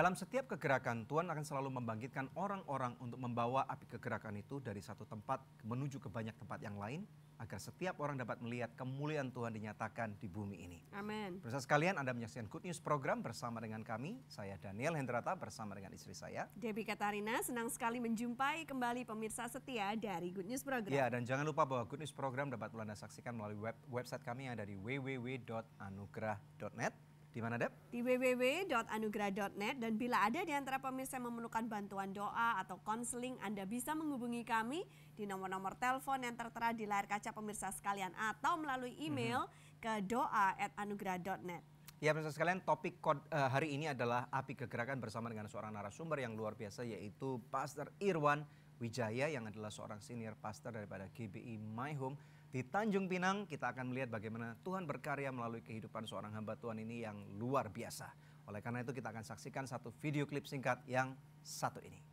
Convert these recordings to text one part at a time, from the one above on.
Dalam setiap kegerakan, Tuhan akan selalu membangkitkan orang-orang untuk membawa api kegerakan itu dari satu tempat menuju ke banyak tempat yang lain, agar setiap orang dapat melihat kemuliaan Tuhan dinyatakan di bumi ini. Amin. Pemirsa sekalian, Anda menyaksikan Good News program bersama dengan kami, saya Daniel Hendrata bersama dengan istri saya, Debbie Katarina. Senang sekali menjumpai kembali pemirsa setia dari Good News program. Ya, dan jangan lupa bahwa Good News program dapat Anda saksikan melalui website kami yang ada di www.anugerah.net. Di mana, Deb? Di www.anugerah.net, dan bila ada di antara pemirsa yang memerlukan bantuan doa atau konseling, Anda bisa menghubungi kami di nomor-nomor telepon yang tertera di layar kaca pemirsa sekalian atau melalui email ke doa@anugerah.net. Ya, pemirsa sekalian, topik hari ini adalah api kegerakan bersama dengan seorang narasumber yang luar biasa, yaitu Pastor Irwan Wijaya yang adalah seorang senior pastor daripada GBI My Home di Tanjung Pinang. Kita akan melihat bagaimana Tuhan berkarya melalui kehidupan seorang hamba Tuhan ini yang luar biasa. Oleh karena itu kita akan saksikan satu video klip singkat yang satu ini.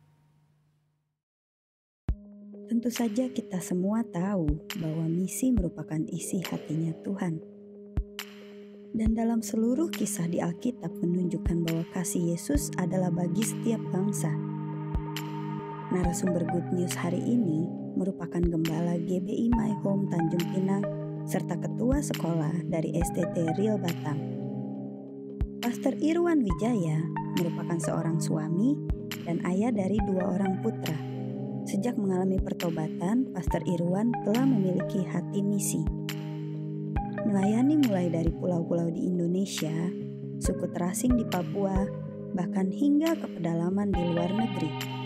Tentu saja kita semua tahu bahwa misi merupakan isi hatinya Tuhan. Dan dalam seluruh kisah di Alkitab menunjukkan bahwa kasih Yesus adalah bagi setiap bangsa. Narasumber Good News hari ini merupakan gembala GBI My Home Tanjung Pinang serta ketua sekolah dari STT Real Batam. Pastor Irwan Wijaya merupakan seorang suami dan ayah dari 2 orang putra. Sejak mengalami pertobatan, Pastor Irwan telah memiliki hati misi. Melayani mulai dari pulau-pulau di Indonesia, suku terasing di Papua, bahkan hingga ke pedalaman di luar negeri.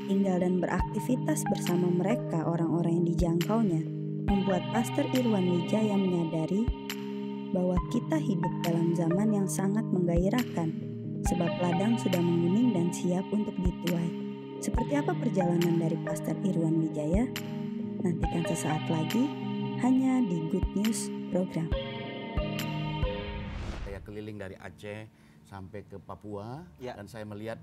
Tinggal dan beraktivitas bersama mereka orang-orang yang dijangkaunya membuat Pastor Irwan Wijaya menyadari bahwa kita hidup dalam zaman yang sangat menggairahkan sebab ladang sudah menguning dan siap untuk dituai. Seperti apa perjalanan dari Pastor Irwan Wijaya? Nantikan sesaat lagi hanya di Good News program. Saya keliling dari Aceh sampai ke Papua, Ya. dan saya melihat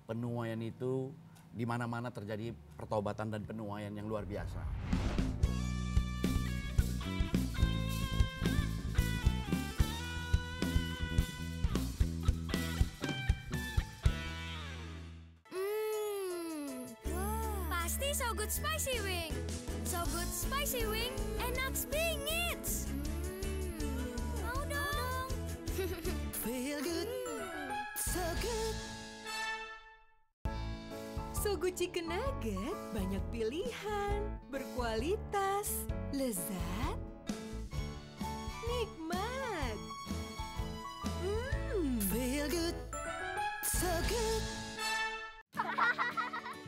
penuaian itu di mana-mana terjadi pertobatan dan penuaian yang luar biasa. Pasti So Good Spicy Wing. So Good Spicy Wing, enak bingit. Mau dong. Feel good, so good. So Good Chicken Nugget banyak pilihan, berkualitas, lezat, nikmat. Feel good, so good.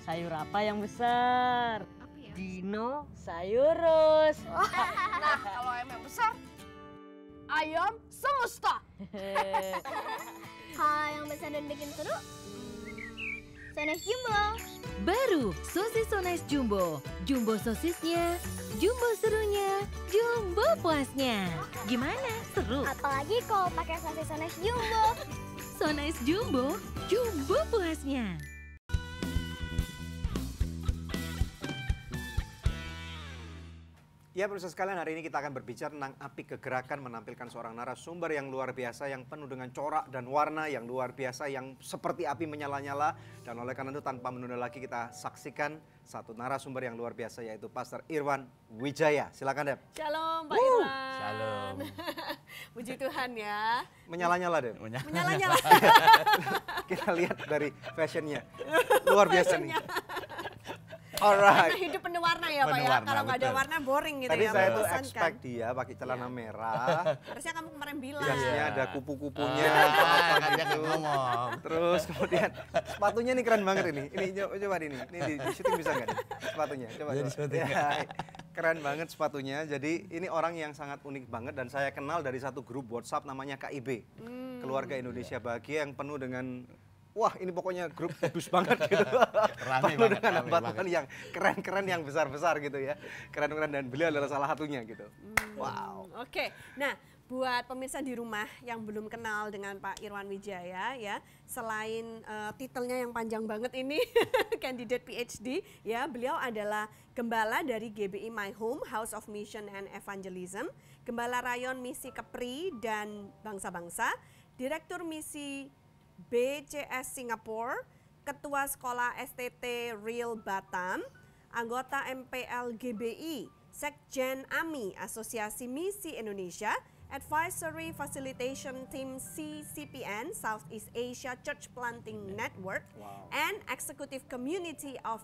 Sayur apa yang besar? Apa ya? Dino sayurus. Nah, kalau ayam yang besar, ayam semesta. Kalau yang besar dan bikin seru, Sones Jumbo. Baru sosis So Nice Jumbo. Jumbo sosisnya, jumbo serunya, jumbo puasnya. Gimana? Seru? Apalagi kalau pakai sosis Sones Jumbo. So Nice Jumbo, jumbo puasnya. Ya, pemirsa sekalian, hari ini kita akan berbicara tentang api kegerakan, menampilkan seorang narasumber yang luar biasa, yang penuh dengan corak dan warna yang luar biasa, yang seperti api menyala-nyala. Dan oleh karena itu tanpa menunda lagi kita saksikan satu narasumber yang luar biasa, yaitu Pastor Irwan Wijaya. Silakan, Deb. Shalom Pak Irwan. Shalom. Puji Tuhan ya. Menyala-nyala, Deb. Menyala-nyala. Kita lihat dari fashionnya. Luar biasa nih. Alright. Karena hidup penuh warna ya Pak Penuh ya. warna, Kalau nggak ada betul. warna boring gitu Tadi ya. saya tuh membosankan. expect dia pakai celana merah. Harusnya kamu kemarin bilang. Jasnya ada kupu-kupunya, Dia apa nggak gitu. ngomong. Terus kemudian sepatunya nih keren banget ini. Ini coba ini di syuting bisa nggak nih sepatunya? Coba. Iya, di syuting. Ya, keren banget sepatunya. Jadi ini orang yang sangat unik banget dan saya kenal dari satu grup WhatsApp namanya KIB. Keluarga Indonesia Bahagia, yang penuh dengan wah, ini pokoknya grup kudus banget gitu. Rame Penuh banget, dengan rame hamba banget. Tuhan yang keren-keren, yang besar-besar gitu ya. Keren-keren, dan beliau adalah salah satunya gitu. Wow. Oke, nah buat pemirsa di rumah yang belum kenal dengan Pak Irwan Wijaya ya, selain titelnya yang panjang banget ini, candidate PhD ya, beliau adalah gembala dari GBI My Home, House of Mission and Evangelism, gembala rayon misi Kepri dan bangsa-bangsa, direktur misi BCS Singapura, Ketua Sekolah STT Real Batam, anggota MPL GBI, Sekjen AMI Asosiasi Misi Indonesia, Advisory Facilitation Team CCPN Southeast Asia Church Planting Network, and Executive Community of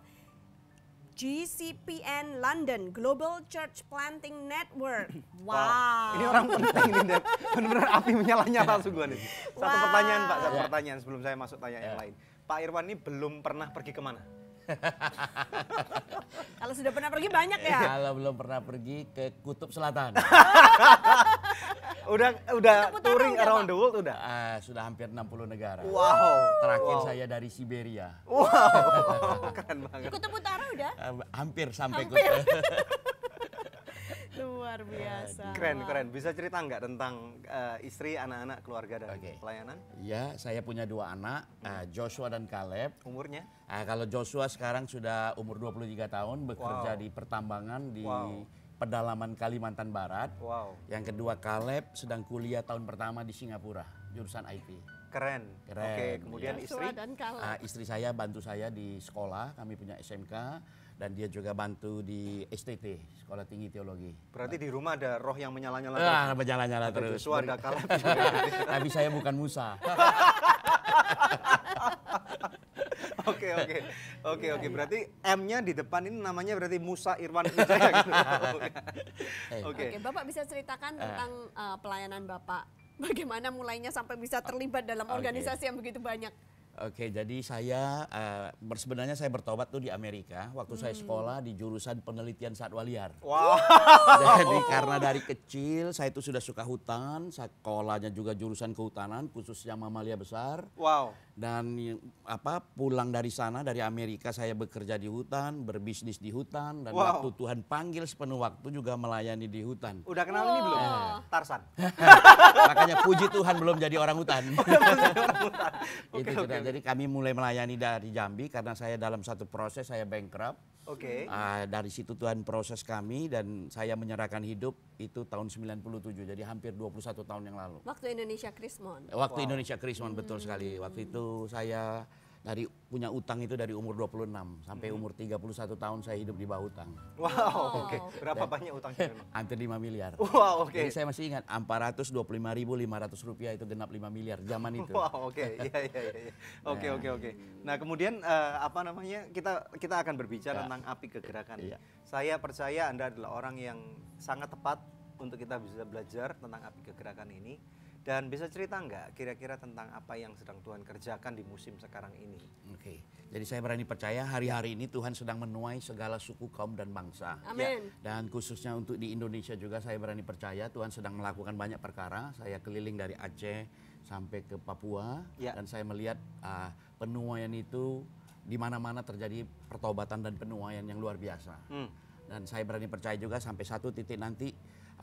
GCPN London Global Church Planting Network. Wow. Ini orang penting ini, Dad. Benar-benar api menyala-nyala sungguhan ini. Satu pertanyaan, Pak. Satu pertanyaan sebelum saya masuk tanya yang lain. Pak Irwan ini belum pernah pergi kemana? Kalau sudah pernah pergi banyak ya? Kalau belum pernah pergi ke Kutub Selatan. udah touring around the world udah? Sudah hampir 60 negara. Wow. Terakhir saya dari Siberia. Wow, keren banget. Kutub Utara udah? Hampir sampai Hampir. Kutub. Luar biasa. Keren. Bisa cerita nggak tentang istri, anak-anak, keluarga dan pelayanan? Ya, saya punya 2 anak, Joshua dan Caleb. Umurnya? Kalau Joshua sekarang sudah umur 23 tahun, bekerja di pertambangan di pedalaman Kalimantan Barat. Wow. Yang kedua Caleb sedang kuliah tahun pertama di Singapura, jurusan IT. Keren. Oke, kemudian istri? Istri saya bantu saya di sekolah, kami punya SMK. Dan dia juga bantu di STT, Sekolah Tinggi Teologi. Berarti di rumah ada roh yang menyala-nyala terus? Menyala-nyala terus. Joshua, ada Caleb. Tapi saya bukan Musa. Oke. Berarti M-nya di depan ini namanya berarti Musa Irwan Wijaya gitu. Oke, Bapak bisa ceritakan tentang pelayanan Bapak. Bagaimana mulainya sampai bisa terlibat dalam organisasi yang begitu banyak? Oke, jadi saya sebenarnya saya bertobat tuh di Amerika waktu saya sekolah di jurusan penelitian satwa liar. Wow. Jadi karena dari kecil saya itu sudah suka hutan, sekolahnya juga jurusan kehutanan khususnya mamalia besar. Wow. Dan pulang dari sana dari Amerika saya bekerja di hutan, berbisnis di hutan dan waktu Tuhan panggil sepenuh waktu juga melayani di hutan. Udah kenal ini belum? Tarsan. Makanya puji Tuhan belum jadi orang hutan. Oke. Jadi kami mulai melayani dari Jambi karena saya dalam satu proses saya bankrupt. Oke. Dari situ Tuhan proses kami dan saya menyerahkan hidup itu tahun 97. Jadi hampir 21 tahun yang lalu. Waktu Indonesia Krismon. Waktu Indonesia Krismon betul sekali. Waktu itu saya punya utang itu dari umur 26 sampai umur 31 tahun saya hidup di bawah utang. Wow, oke. Berapa banyak utangnya memang? Hampir 5 miliar. Wow, oke. Jadi saya masih ingat 425.500 rupiah itu genap 5 miliar zaman itu. Wow, oke. Iya. Oke. Nah, kemudian kita akan berbicara tentang api kegerakan. Iya. Saya percaya Anda adalah orang yang sangat tepat untuk kita bisa belajar tentang api kegerakan ini. Dan bisa cerita nggak kira-kira tentang apa yang sedang Tuhan kerjakan di musim sekarang ini? Oke, jadi saya berani percaya hari-hari ini Tuhan sedang menuai segala suku, kaum, dan bangsa. Amin. Dan khususnya untuk di Indonesia juga saya berani percaya Tuhan sedang melakukan banyak perkara. Saya keliling dari Aceh sampai ke Papua dan saya melihat penuaian itu di mana-mana terjadi pertobatan dan penuaian yang luar biasa. Dan saya berani percaya juga sampai satu titik nanti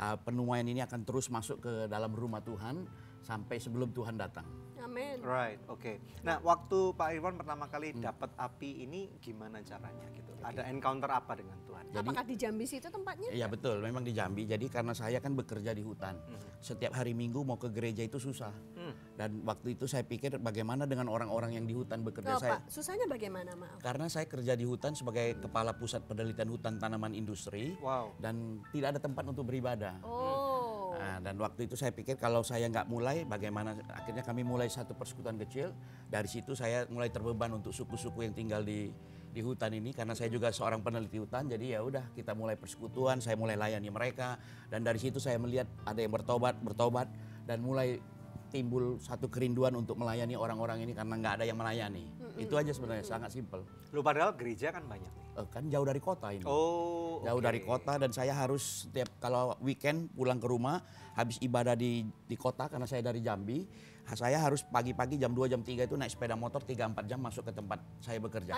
penuaian ini akan terus masuk ke dalam rumah Tuhan sampai sebelum Tuhan datang. Amin. Right, oke. Nah, waktu Pak Irwan pertama kali dapat api ini gimana caranya gitu? Ada encounter apa dengan Tuhan? Apakah di Jambi situ tempatnya? Iya betul, memang di Jambi. Jadi karena saya kan bekerja di hutan. Setiap hari Minggu mau ke gereja itu susah. Dan waktu itu saya pikir bagaimana dengan orang-orang yang di hutan bekerja. Pak, susahnya bagaimana, maaf? Karena saya kerja di hutan sebagai kepala pusat penelitian hutan tanaman industri. Wow. Dan tidak ada tempat untuk beribadah. Oh. Dan waktu itu saya pikir kalau saya nggak mulai, bagaimana? Akhirnya kami mulai satu persekutuan kecil. Dari situ saya mulai terbeban untuk suku-suku yang tinggal di hutan ini karena saya juga seorang peneliti hutan. Jadi ya udah kita mulai persekutuan, saya mulai layani mereka dan dari situ saya melihat ada yang bertobat dan mulai timbul satu kerinduan untuk melayani orang-orang ini karena nggak ada yang melayani. Itu aja sebenarnya sangat simpel. Lu padahal gereja kan banyak nih. Kan jauh dari kota ini. Oh, jauh dari kota dan saya harus setiap kalau weekend pulang ke rumah habis ibadah di kota karena saya dari Jambi, saya harus pagi-pagi jam 2 jam 3 itu naik sepeda motor 3-4 jam masuk ke tempat saya bekerja.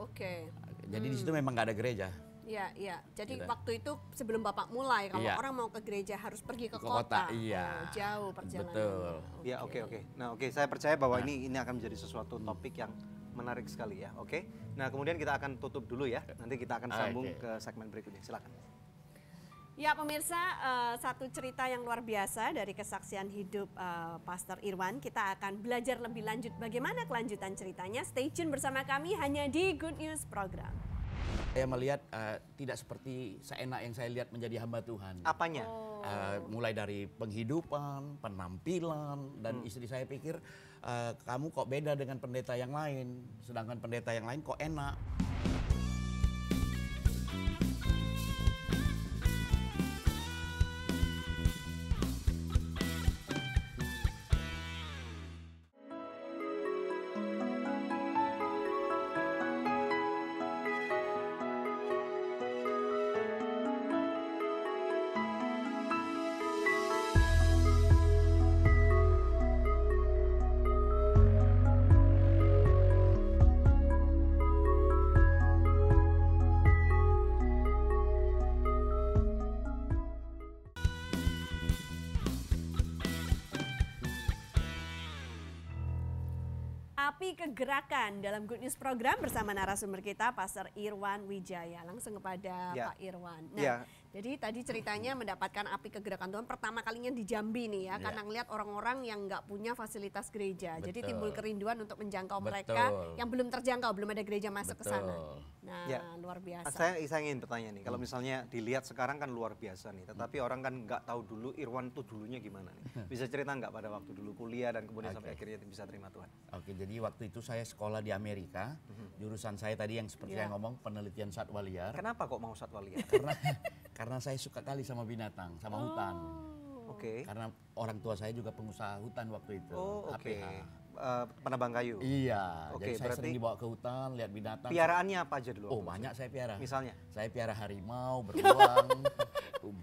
Oke. Jadi di situ memang nggak ada gereja. Iya. Jadi waktu itu sebelum Bapak mulai, kalau orang mau ke gereja harus pergi ke kota. Iya. Jauh perjalanan. Betul. Ya, oke. Nah, saya percaya bahwa ini akan menjadi sesuatu topik yang menarik sekali ya. Oke. Nah, kemudian kita akan tutup dulu ya. Nanti kita akan sambung ke segmen berikutnya. Silakan. Ya pemirsa, satu cerita yang luar biasa dari kesaksian hidup Pastor Irwan. Kita akan belajar lebih lanjut bagaimana kelanjutan ceritanya. Stay tune bersama kami hanya di Good News Program. Saya melihat tidak seperti seenak yang saya lihat menjadi hamba Tuhan. Apanya? Mulai dari penghidupan, penampilan, dan istri saya pikir kamu kok beda dengan pendeta yang lain, sedangkan pendeta yang lain kok enak. Api Kegerakan dalam Good News Program bersama narasumber kita Pastor Irwan Wijaya. Langsung kepada Ya. Pak Irwan. Nah, Ya. jadi tadi ceritanya mendapatkan Api Kegerakan Tuhan pertama kalinya di Jambi nih ya, karena ngelihat orang-orang yang nggak punya fasilitas gereja. Jadi Betul. timbul kerinduan untuk menjangkau Betul. mereka yang belum terjangkau, belum ada gereja masuk ke sana. Betul. Nah, Ya. luar biasa. Saya ingin bertanya nih, kalau misalnya dilihat sekarang kan luar biasa nih, tetapi orang kan nggak tahu dulu Irwan tuh dulunya gimana nih. Bisa cerita nggak pada waktu dulu kuliah dan kemudian sampai akhirnya bisa terima Tuhan? Oke, jadi waktu itu saya sekolah di Amerika, jurusan saya tadi yang seperti saya ngomong penelitian satwa liar. Kenapa kok mau satwa liar? Karena saya suka kali sama binatang, sama hutan. Oke. Karena orang tua saya juga pengusaha hutan waktu itu. Oh, oke. APH. Penebang kayu. Iya, Oke, jadi saya berarti sering dibawa ke hutan, lihat binatang. Piaraannya apa aja dulu? Oh, waktu banyak saya piara. Misalnya? Saya piara harimau, beruang,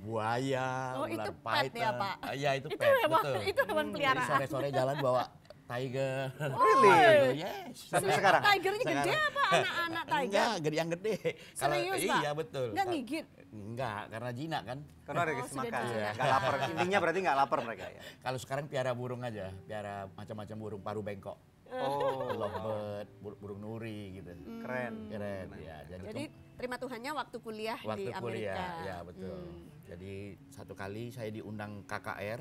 buaya, Oh, ular itu pet ya, python. Pak? Iya, itu Itu pet, hewan, betul. itu hewan Jadi peliharaan. sore-sore jalan bawa tiger. Really? Yes. Sampai sekarang? Tigernya gede apa anak-anak tiger? Enggak, gede yang gede. Serius, Pak? Iya, betul. Nggak gigit? Enggak, karena jinak kan. Karena ada Oh, kasih sudah makan, dijinak. nggak lapar. Intinya berarti nggak lapar mereka ya. Kalau sekarang piara burung aja, piara macam-macam burung, paru bengkok, Oh, lovebird, burung nuri gitu. keren. Keren ya. Jadi terima Tuhannya waktu kuliah waktu di Amerika. kuliah, ya betul. Jadi satu kali saya diundang KKR.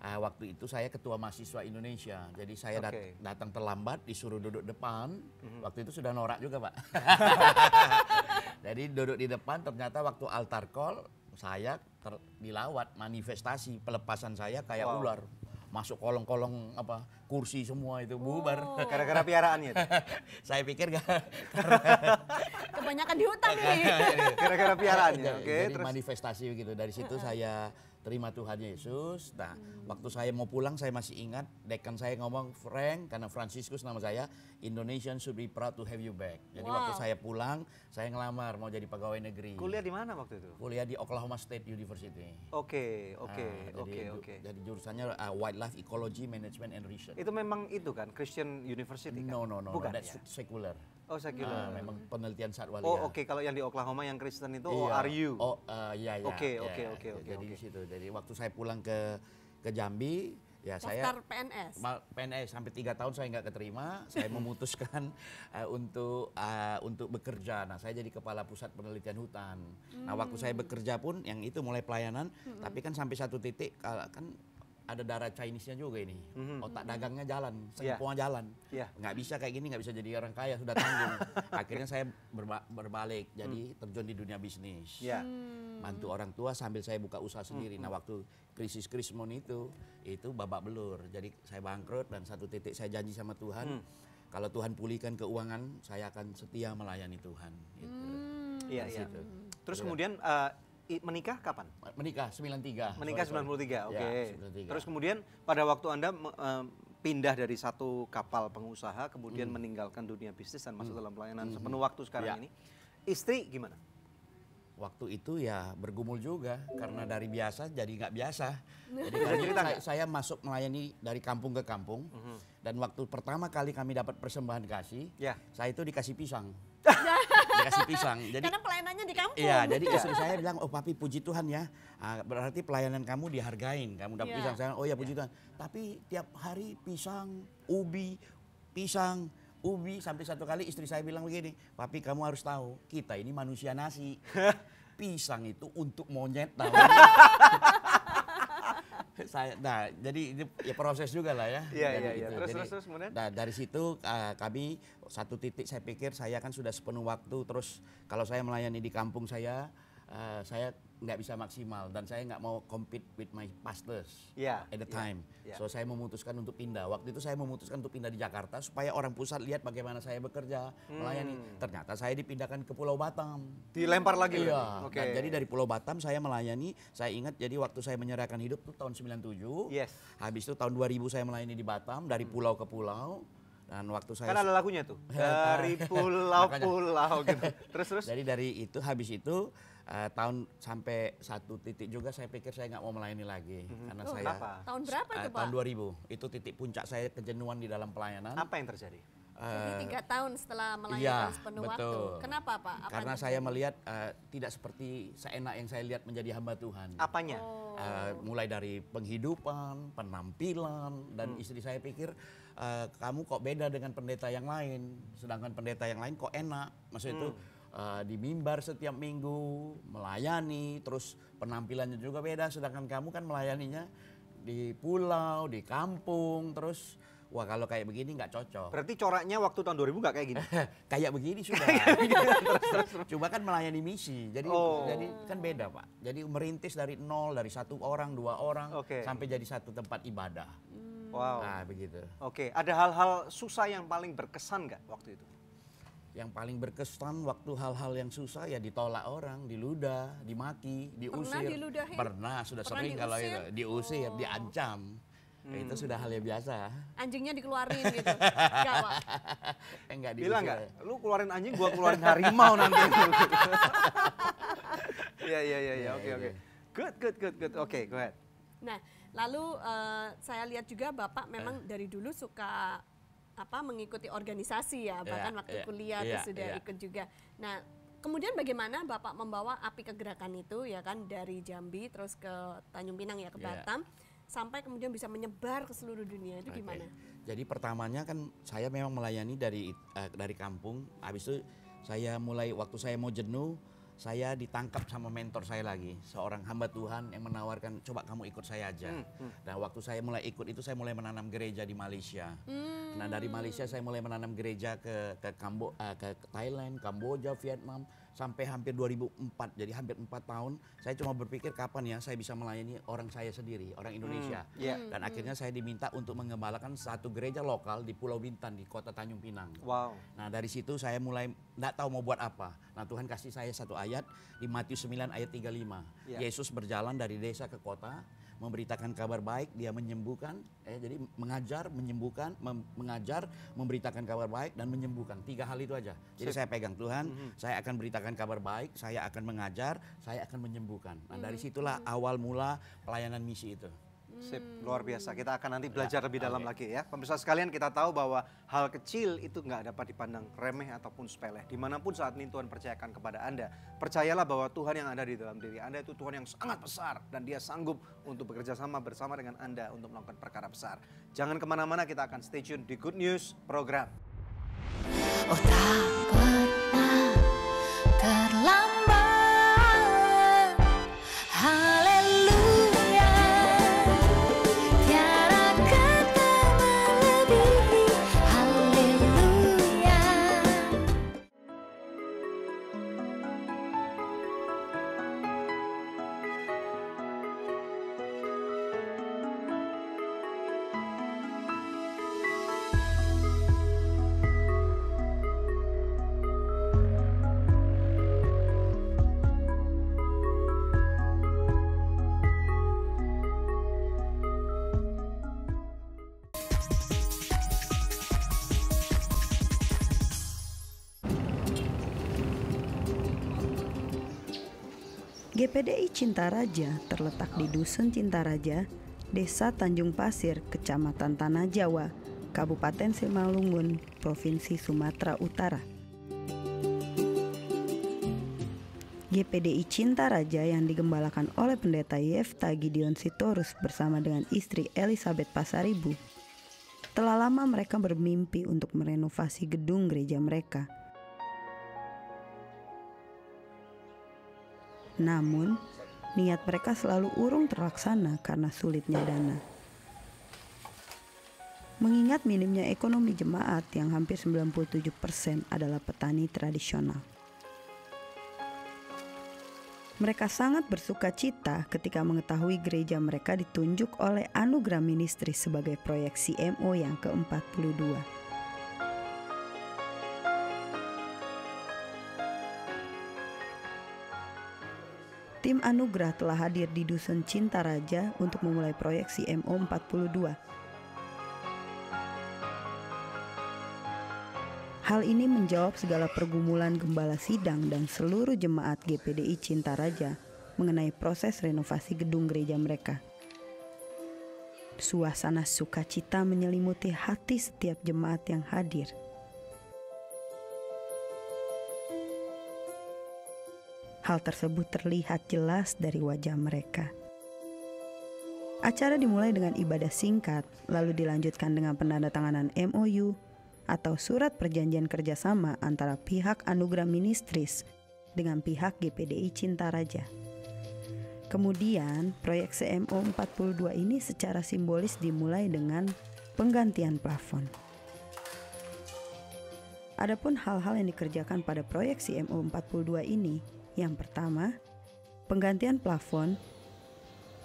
Waktu itu saya ketua mahasiswa Indonesia. Jadi saya Oke. datang terlambat, disuruh duduk depan. Waktu itu sudah norak juga, Pak. Jadi duduk di depan, ternyata waktu altar call saya dilawat manifestasi pelepasan saya kayak Wow. ular. Masuk kolong-kolong apa kursi semua itu bubar. Gara-gara piaraannya itu. Saya pikir gak Kebanyakan di hutan nih. Gara-gara piaraannya. Oke, jadi terus manifestasi begitu. Dari situ saya terima Tuhan Yesus. Nah, waktu saya mau pulang saya masih ingat dekan saya ngomong, Frank, karena Franciscus nama saya, Indonesian should be proud to have you back. Jadi waktu saya pulang, saya ngelamar mau jadi pegawai negeri. kuliah di mana waktu itu? Kuliah di Oklahoma State University. Oke, Nah, jadi jurusannya Wildlife Ecology Management and Research. Itu memang itu kan Christian University kan? No, Bukan that's ya? secular. Oh, secular. Memang penelitian satwa liar. Oh, oke. Kalau yang di Oklahoma yang Kristen itu Iya. ORU. Oh, iya. Oke, Iya. oke, oke, oke, Jadi oke. di situ. Jadi waktu saya pulang ke Jambi, ya saya Daftar PNS. PNS sampai 3 tahun saya nggak keterima. Saya memutuskan untuk bekerja. Nah, saya jadi kepala pusat penelitian hutan. Nah, waktu saya bekerja pun yang itu mulai pelayanan, tapi kan sampai satu titik kan ada darah Chinese-nya juga ini. Otak dagangnya jalan, Iya. semua jalan. Iya. Nggak bisa kayak gini, nggak bisa jadi orang kaya, sudah tanggung. Akhirnya saya berbalik, jadi terjun di dunia bisnis. Ya. Bantu orang tua sambil saya buka usaha sendiri. Nah, waktu krisis Krismon itu babak belur. Jadi saya bangkrut dan satu titik saya janji sama Tuhan, kalau Tuhan pulihkan keuangan, saya akan setia melayani Tuhan. Gitu. Iya, Dari iya. situ. Terus Iya. kemudian menikah kapan? Menikah 93. Menikah Sorry. 93, oke. Ya, 93. Terus kemudian pada waktu Anda pindah dari satu kapal pengusaha, kemudian meninggalkan dunia bisnis dan masuk dalam pelayanan sepenuh waktu sekarang Ya. ini. Istri gimana? Waktu itu ya bergumul juga karena dari biasa jadi nggak biasa. Jadi Bisa kami- cerita saya, nggak? saya masuk melayani dari kampung ke kampung dan waktu pertama kali kami dapat persembahan kasih, Ya. saya itu dikasih pisang. Dikasih pisang. Jadi Karena pelayanannya di kampung. iya, jadi istri saya bilang, "Oh, papi puji Tuhan ya. Berarti pelayanan kamu dihargain. Kamu dapat Iya. pisang." Saya, "Oh ya puji Tuhan." Tapi tiap hari pisang, ubi, sampai satu kali istri saya bilang begini, "Papi kamu harus tahu, kita ini manusia nasi." pisang itu untuk monyet tahu. Nah, jadi ini ya proses juga lah ya. Iya, Jadi iya, iya. gitu. Terus, Jadi, terus, kemudian? Nah, dari situ kami satu titik saya pikir saya kan sudah sepenuh waktu, terus kalau saya melayani di kampung saya nggak bisa maksimal dan saya nggak mau compete with my pastors Yeah, at the yeah, time. yeah. So saya memutuskan untuk pindah. Waktu itu saya memutuskan untuk pindah di Jakarta supaya orang pusat lihat bagaimana saya bekerja melayani. Ternyata saya dipindahkan ke Pulau Batam. Dilempar lagi. Iya. Oke. Dan jadi dari Pulau Batam saya melayani. Saya ingat jadi waktu saya menyerahkan hidup tuh tahun 97. Yes. Habis itu tahun 2000 saya melayani di Batam dari pulau ke pulau. Dan waktu saya Kan ada lagunya tuh. Dari pulau-pulau gitu. Terus. Jadi dari itu habis itu tahun sampai satu titik juga saya pikir saya nggak mau melayani lagi karena saya Kenapa? Tahun berapa itu Pak? tahun 2000 itu titik puncak saya kejenuhan di dalam pelayanan. Apa yang terjadi? Jadi 3 tahun setelah melayani Iya, sepenuh betul. waktu. Kenapa Pak? Apa Karena yang saya terjadi? melihat tidak seperti seenak yang saya lihat menjadi hamba Tuhan. Apanya? Mulai dari penghidupan, penampilan, dan istri saya pikir kamu kok beda dengan pendeta yang lain, sedangkan pendeta yang lain kok enak. Maksudnya itu di mimbar setiap minggu, melayani, terus penampilannya juga beda, sedangkan kamu kan melayaninya di pulau, di kampung, terus wah kalau kayak begini nggak cocok. Berarti coraknya waktu tahun 2000 nggak kayak gini? Kayak begini sudah. Cuma kan melayani misi, jadi kan beda Pak. Jadi merintis dari nol, dari 1 orang, 2 orang, Oke. sampai jadi satu tempat ibadah. Wow. Nah begitu. Oke, ada hal-hal susah yang paling berkesan nggak waktu itu? Yang paling berkesan waktu hal-hal yang susah ya ditolak orang, diludah, dimaki, diusir. Pernah diludahin? Pernah, sudah Pernah sering kalau diusir? itu diusir, diancam. Itu sudah hal yang biasa. Anjingnya dikeluarin gitu. Enggak Pak. Enggak Bilang diusir. nggak? Lu keluarin anjing, gua keluarin harimau nanti. Iya. Oke. Good. Oke, go ahead. Nah, lalu saya lihat juga Bapak memang dari dulu suka mengikuti organisasi ya, bahkan waktu kuliah tuh sudah ikut juga. Nah, kemudian bagaimana Bapak membawa api kegerakan itu ya kan dari Jambi terus ke Tanjung Pinang ya ke Batam sampai kemudian bisa menyebar ke seluruh dunia itu gimana? Jadi pertamanya kan saya memang melayani dari kampung. Habis itu saya mulai waktu saya mau jenuh, saya ditangkap sama mentor saya lagi, seorang hamba Tuhan yang menawarkan coba kamu ikut saya aja. Nah waktu saya mulai ikut itu saya mulai menanam gereja di Malaysia. Nah dari Malaysia saya mulai menanam gereja ke Thailand, Kamboja, Vietnam sampai hampir 2004. Jadi hampir 4 tahun saya cuma berpikir kapan ya saya bisa melayani orang saya sendiri, orang Indonesia. Dan akhirnya saya diminta untuk mengembalakan satu gereja lokal di Pulau Bintan di kota Tanjung Pinang. Wow. Nah dari situ saya mulai nggak tahu mau buat apa. Nah Tuhan kasih saya satu ayat di Matius 9 ayat 35. Yesus berjalan dari desa ke kota, memberitakan kabar baik, dia menyembuhkan, jadi mengajar, menyembuhkan, mengajar, memberitakan kabar baik dan menyembuhkan. 3 hal itu aja. Jadi saya pegang Tuhan, saya akan beritakan kabar baik, saya akan mengajar, saya akan menyembuhkan. Nah dari situlah awal mula pelayanan misi itu. Sip, luar biasa. Kita akan nanti belajar lebih dalam lagi ya. Pemirsa sekalian, kita tahu bahwa hal kecil itu nggak dapat dipandang remeh ataupun sepele. Dimanapun saat ini Tuhan percayakan kepada Anda, percayalah bahwa Tuhan yang ada di dalam diri Anda itu Tuhan yang sangat besar. Dan dia sanggup untuk bekerja sama bersama dengan Anda untuk melakukan perkara besar. Jangan kemana-mana, kita akan stay tune di Good News Program. Oh tak pernah terlambat. Haleluya. Tiada kata melebihi. Haleluya. GPDI Cintaraja terletak di Dusun Cintaraja, Desa Tanjung Pasir, Kecamatan Tanah Jawa, Kabupaten Simalungun, Provinsi Sumatera Utara. GPDI Cintaraja yang digembalakan oleh Pendeta Yefta Gideon Sitorus bersama dengan istri Elizabeth Pasaribu. Telah lama mereka bermimpi untuk merenovasi gedung gereja mereka. Namun, niat mereka selalu urung terlaksana karena sulitnya dana. Mengingat minimnya ekonomi jemaat yang hampir 97% adalah petani tradisional. Mereka sangat bersuka cita ketika mengetahui gereja mereka ditunjuk oleh Anugerah Ministry sebagai proyek CMO yang ke-42. Tim Anugerah telah hadir di Dusun Cintaraja untuk memulai proyek CMO 42. Hal ini menjawab segala pergumulan gembala sidang dan seluruh jemaat GPDI Cintaraja mengenai proses renovasi gedung gereja mereka. Suasana sukacita menyelimuti hati setiap jemaat yang hadir. Hal tersebut terlihat jelas dari wajah mereka. Acara dimulai dengan ibadah singkat, lalu dilanjutkan dengan penandatanganan MOU atau surat perjanjian kerjasama antara pihak Anugerah Ministries dengan pihak GPDI Cintaraja. Kemudian, proyek CMO 42 ini secara simbolis dimulai dengan penggantian plafon. Adapun hal-hal yang dikerjakan pada proyek CMO 42 ini, yang pertama, penggantian plafon,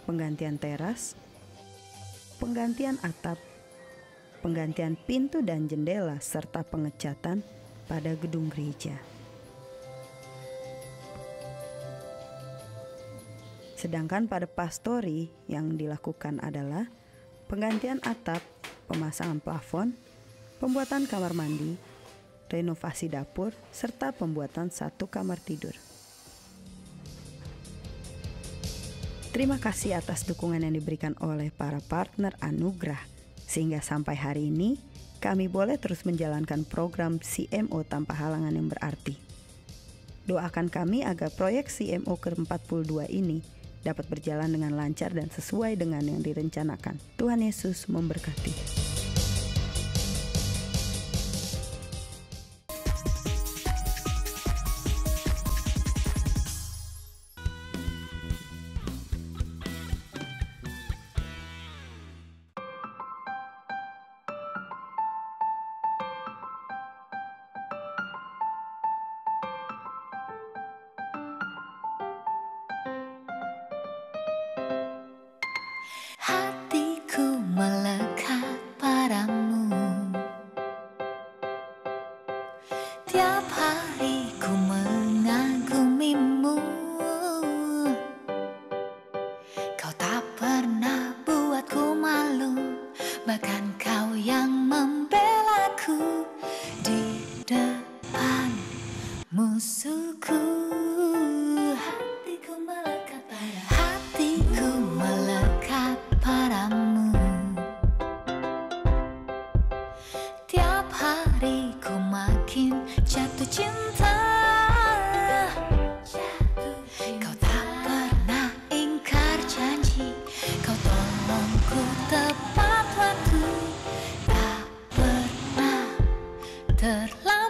penggantian teras, penggantian atap, penggantian pintu dan jendela, serta pengecatan pada gedung gereja. Sedangkan pada pastori yang dilakukan adalah penggantian atap, pemasangan plafon, pembuatan kamar mandi, renovasi dapur, serta pembuatan 1 kamar tidur. Terima kasih atas dukungan yang diberikan oleh para partner Anugerah, sehingga sampai hari ini kami boleh terus menjalankan program CMO tanpa halangan yang berarti. Doakan kami agar proyek CMO ke-42 ini dapat berjalan dengan lancar dan sesuai dengan yang direncanakan. Tuhan Yesus memberkati. Hatiku melekat padamu, tiap hari ku mengagumimu. Kau tak pernah buatku malu, bahkan kau yang membelaku di depan musuhku. Hatiku melekat padamu, tiap hari ku makin jatuh cinta. Kau tak pernah ingkar janji, kau tolongku tepat waktu, tak pernah terlambat.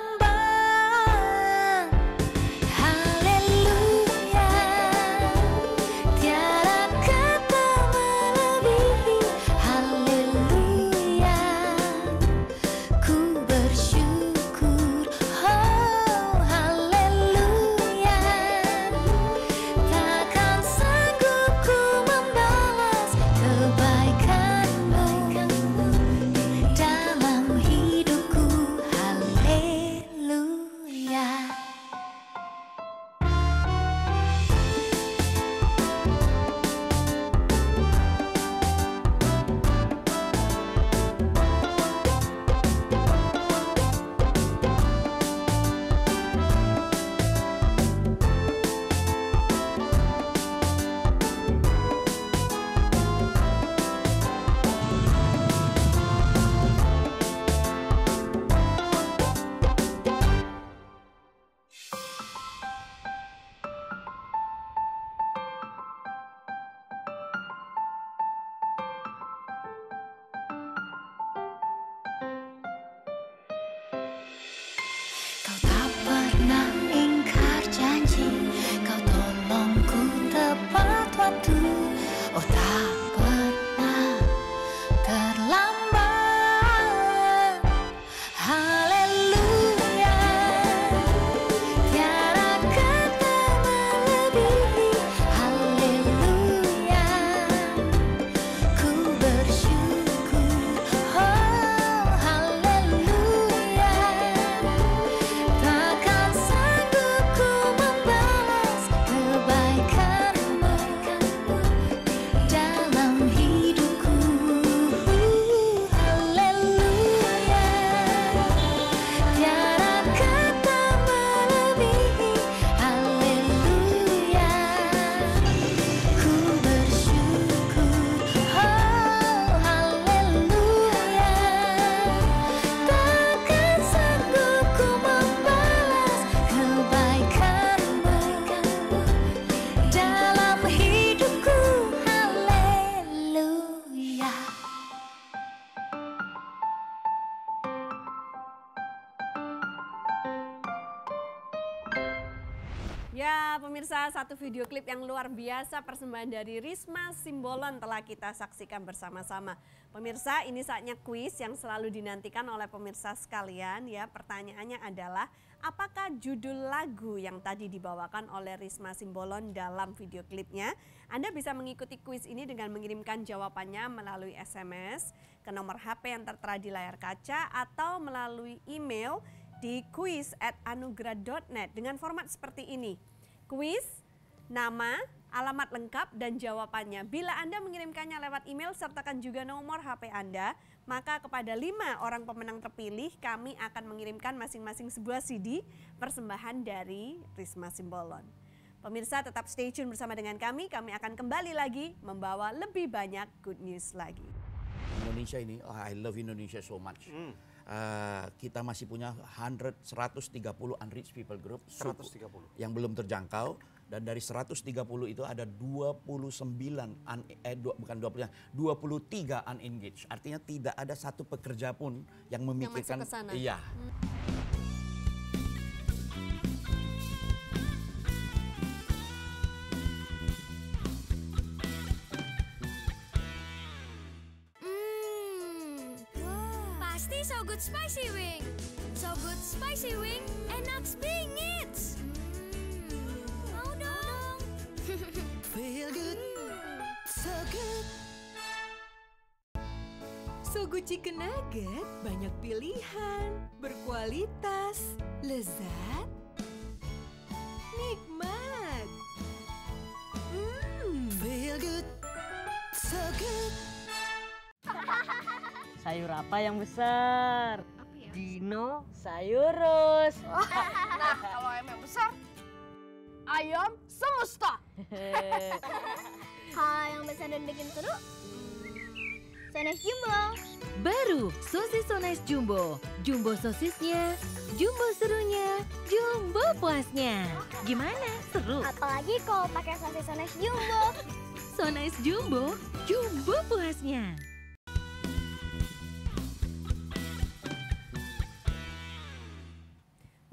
Ya, pemirsa, satu video klip yang luar biasa persembahan dari Risma Simbolon telah kita saksikan bersama-sama. Pemirsa, ini saatnya kuis yang selalu dinantikan oleh pemirsa sekalian ya. Pertanyaannya adalah, apakah judul lagu yang tadi dibawakan oleh Risma Simbolon dalam video klipnya? Anda bisa mengikuti kuis ini dengan mengirimkan jawabannya melalui SMS ke nomor HP yang tertera di layar kaca atau melalui email di quiz@anugerah.net dengan format seperti ini. Kuis, nama, alamat lengkap, dan jawabannya. Bila Anda mengirimkannya lewat email, sertakan juga nomor HP Anda, maka kepada 5 orang pemenang terpilih, kami akan mengirimkan masing-masing sebuah CD persembahan dari Risma Simbolon. Pemirsa tetap stay tune bersama dengan kami akan kembali lagi membawa lebih banyak good news lagi. Indonesia ini, I love Indonesia so much. Kita masih punya 130 unreached people group 130 yang belum terjangkau, dan dari 130 itu ada 23 unengaged. Artinya tidak ada satu pekerja pun yang memikirkan masuk ke sana. Iya. Pasti So Good Spicy Wing. So Good Spicy Wing, enak bingit. Mau dong. Feel good, so good. So Good Chicken Nugget banyak pilihan, berkualitas, lezat, nikmat. Feel good, so good. Sayur apa yang besar? Apa ya? Dino sayurus. Nah, kalau ayam yang besar, ayam semesta. Hal yang besar dan bikin seru. Sones Jumbo. Baru sosis So Nice Jumbo. Jumbo sosisnya, jumbo serunya, jumbo puasnya. Gimana? Seru? Apalagi kalau pakai sosis Sones Jumbo. So Nice Jumbo, jumbo puasnya.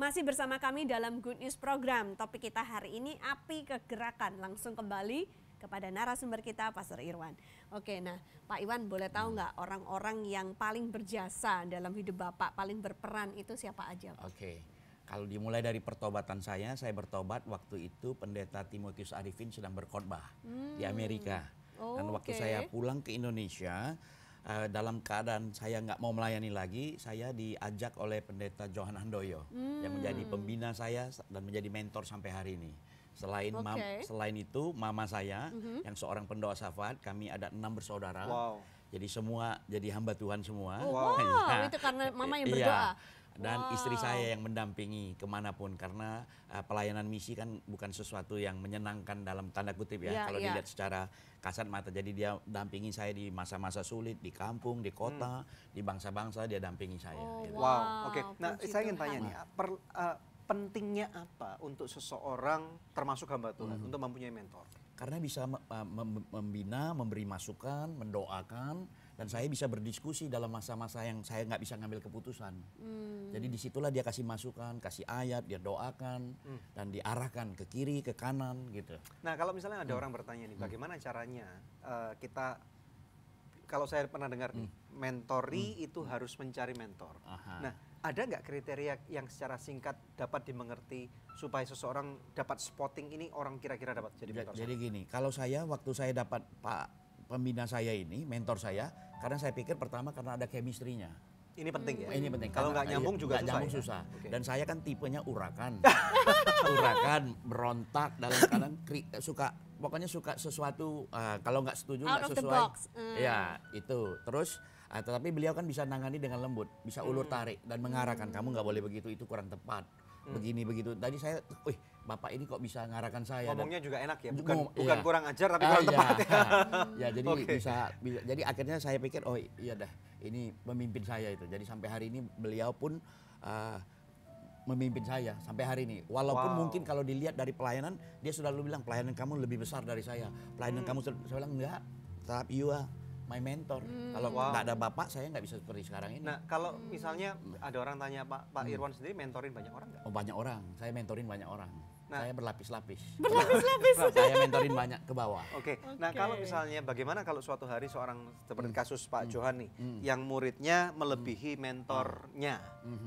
Masih bersama kami dalam Good News Program. Topik kita hari ini api kegerakan. Langsung kembali kepada narasumber kita, Pastor Irwan. Oke, nah Pak Iwan boleh tahu nggak orang-orang yang paling berjasa dalam hidup Bapak, paling berperan itu siapa aja, Pak? Oke. Kalau dimulai dari pertobatan saya bertobat waktu itu Pendeta Timotius Arifin sedang berkhotbah di Amerika. Dan waktu saya pulang ke Indonesia, dalam keadaan saya nggak mau melayani lagi, saya diajak oleh Pendeta Johan Handoyo yang menjadi pembina saya dan menjadi mentor sampai hari ini. Selain itu, mama saya yang seorang pendoa syafaat, kami ada 6 bersaudara. Wow. Jadi semua jadi hamba Tuhan semua. Wow, itu karena mama yang berdoa. Dan istri saya yang mendampingi kemanapun, karena pelayanan misi kan bukan sesuatu yang menyenangkan dalam tanda kutip ya, kalau dilihat secara kasat mata. Jadi dia dampingi saya di masa-masa sulit, di kampung, di kota, di bangsa-bangsa dia dampingi saya. Gitu. Wow, oke. Nah, saya ingin tanya nih, pentingnya apa untuk seseorang termasuk hamba Tuhan untuk mempunyai mentor? Karena bisa membina, memberi masukan, mendoakan, dan saya bisa berdiskusi dalam masa-masa yang saya nggak bisa ngambil keputusan. Jadi disitulah dia kasih masukan, kasih ayat, dia doakan, dan diarahkan ke kiri, ke kanan gitu. Nah, kalau misalnya ada orang bertanya nih, bagaimana caranya kita, kalau saya pernah dengar nih, mentori itu harus mencari mentor. Nah, ada nggak kriteria yang secara singkat dapat dimengerti supaya seseorang dapat spotting ini orang kira-kira dapat jadi mentor? Jadi gini, kalau saya waktu saya dapat Pak pembina saya ini, mentor saya, karena saya pikir pertama karena ada chemistry-nya. Ini penting ya? Ini penting. Kalau nggak nyambung juga nggak susah. Nyambung Ya? susah. Okay. Dan saya kan tipenya urakan. Urakan, berontak, dalam kadang pokoknya suka sesuatu, kalau nggak setuju nggak sesuai. Ya, itu. Terus tetapi beliau kan bisa nangani dengan lembut, bisa ulur tarik dan mengarahkan, kamu nggak boleh begitu, itu kurang tepat. Begini begitu. Tadi saya, wih, Bapak ini kok bisa ngarahkan saya. Ngomongnya juga enak ya, bukan iya. kurang ajar tapi kurang tepat. Ya, jadi bisa. Jadi akhirnya saya pikir, oh iya dah, ini pemimpin saya itu. Jadi sampai hari ini beliau pun memimpin saya sampai hari ini. Walaupun mungkin kalau dilihat dari pelayanan, dia selalu bilang pelayanan kamu lebih besar dari saya. Pelayanan kamu, saya bilang enggak, tapi you are my mentor. Kalau nggak ada Bapak, saya nggak bisa seperti sekarang ini. Nah, kalau misalnya ada orang tanya, Pak Irwan sendiri mentorin banyak orang nggak? Oh, banyak orang. Saya mentorin banyak orang. Nah, saya berlapis-lapis. Berlapis-lapis. Saya mentorin banyak ke bawah. Oke. Nah, kalau misalnya bagaimana kalau suatu hari seorang seperti kasus Pak Johan nih, yang muridnya melebihi mentornya.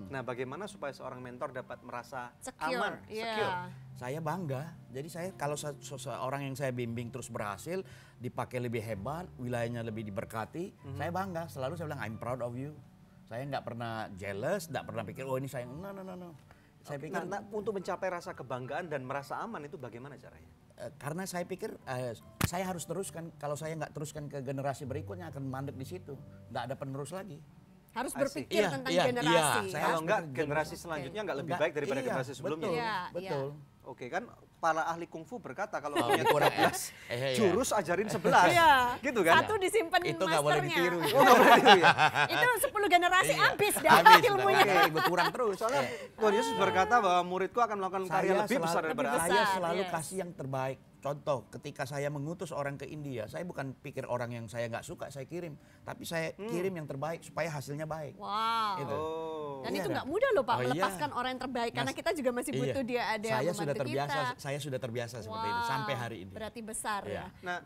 Nah, bagaimana supaya seorang mentor dapat merasa aman, secure? Saya bangga. Jadi saya kalau seorang yang saya bimbing terus berhasil, dipakai lebih hebat, wilayahnya lebih diberkati, saya bangga. Selalu saya bilang I'm proud of you. Saya nggak pernah jealous, nggak pernah pikir oh ini saya no. Saya pikir untuk mencapai rasa kebanggaan dan merasa aman itu bagaimana caranya? Karena saya pikir saya harus teruskan. Kalau saya nggak teruskan ke generasi berikutnya akan mandek di situ, nggak ada penerus lagi. Harus berpikir tentang generasi. Kalau enggak generasi selanjutnya nggak lebih baik daripada generasi sebelumnya. Betul. Oke, kan para ahli kungfu berkata kalau punya kurang 11 jurus ajarin 11. Gitu kan? Satu disimpan itu nggak boleh ditiru. Nggak boleh ditiru ya? Itu 10 generasi habis dah ilmunya. Berkurang terus. Soalnya Tuhan Yesus berkata bahwa muridku akan melakukan karya lebih besar daripada aku. Saya selalu kasih yang terbaik. Contoh, ketika saya mengutus orang ke India, saya bukan pikir orang yang saya nggak suka saya kirim, tapi saya kirim yang terbaik supaya hasilnya baik. Wow. Gitu. Dan itu nggak mudah loh Pak, melepaskan orang yang terbaik karena kita juga masih butuh dia ada membantu kita. Saya sudah terbiasa seperti ini sampai hari ini. Berarti besar ya. Nah,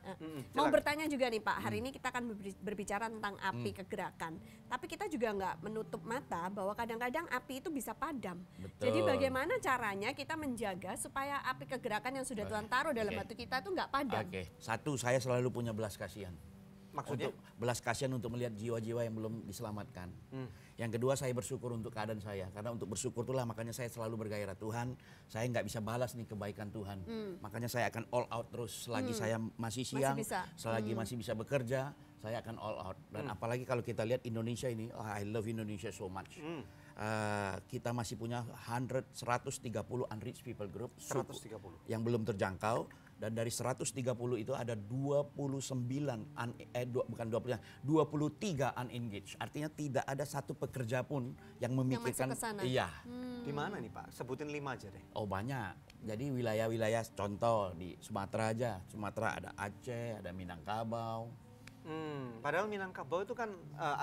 mau bertanya juga nih Pak, hari ini kita akan berbicara tentang api kegerakan. Tapi kita juga nggak menutup mata bahwa kadang-kadang api itu bisa padam. Betul. Jadi bagaimana caranya kita menjaga supaya api kegerakan yang sudah Tuhan taruh dalam hati kita itu nggak padam? Satu, saya selalu punya belas kasihan. Maksudnya? Belas kasihan untuk melihat jiwa-jiwa yang belum diselamatkan. Yang kedua, saya bersyukur untuk keadaan saya. Karena untuk bersyukur itulah makanya saya selalu bergairah. Tuhan, saya nggak bisa balas nih kebaikan Tuhan. Makanya saya akan all out terus. Selagi saya masih siang, selagi masih bisa bekerja, saya akan all out. Dan apalagi kalau kita lihat Indonesia ini, I love Indonesia so much. Kita masih punya 130 unreached people group 130 yang belum terjangkau, dan dari 130 itu ada 23 unengaged. Artinya tidak ada satu pekerja pun yang memikirkan Di mana nih Pak? Sebutin 5 aja deh. Oh banyak. Jadi wilayah-wilayah contoh di Sumatera aja. Sumatera ada Aceh, ada Minangkabau. Padahal Minangkabau itu kan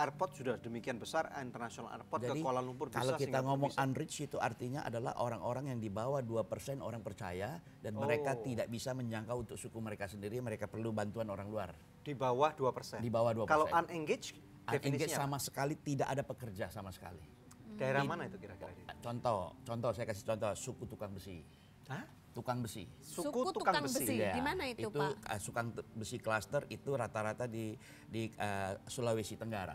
airport sudah demikian besar, international airport. Jadi, ke Kuala Lumpur bisa. Kalau kita ngomong unreached itu artinya adalah orang-orang yang di bawah 2% orang percaya dan mereka tidak bisa menjangkau untuk suku mereka sendiri, mereka perlu bantuan orang luar. Di bawah 2%. Di bawah 2%. Kalau unengaged, definisinya sama sekali tidak ada pekerja sama sekali. Daerah mana itu kira-kira? Contoh saya kasih contoh, suku tukang besi. Hah? Tukang besi. Suku tukang besi. Ya. Di mana itu Pak? Tukang besi klaster itu rata-rata di Sulawesi Tenggara.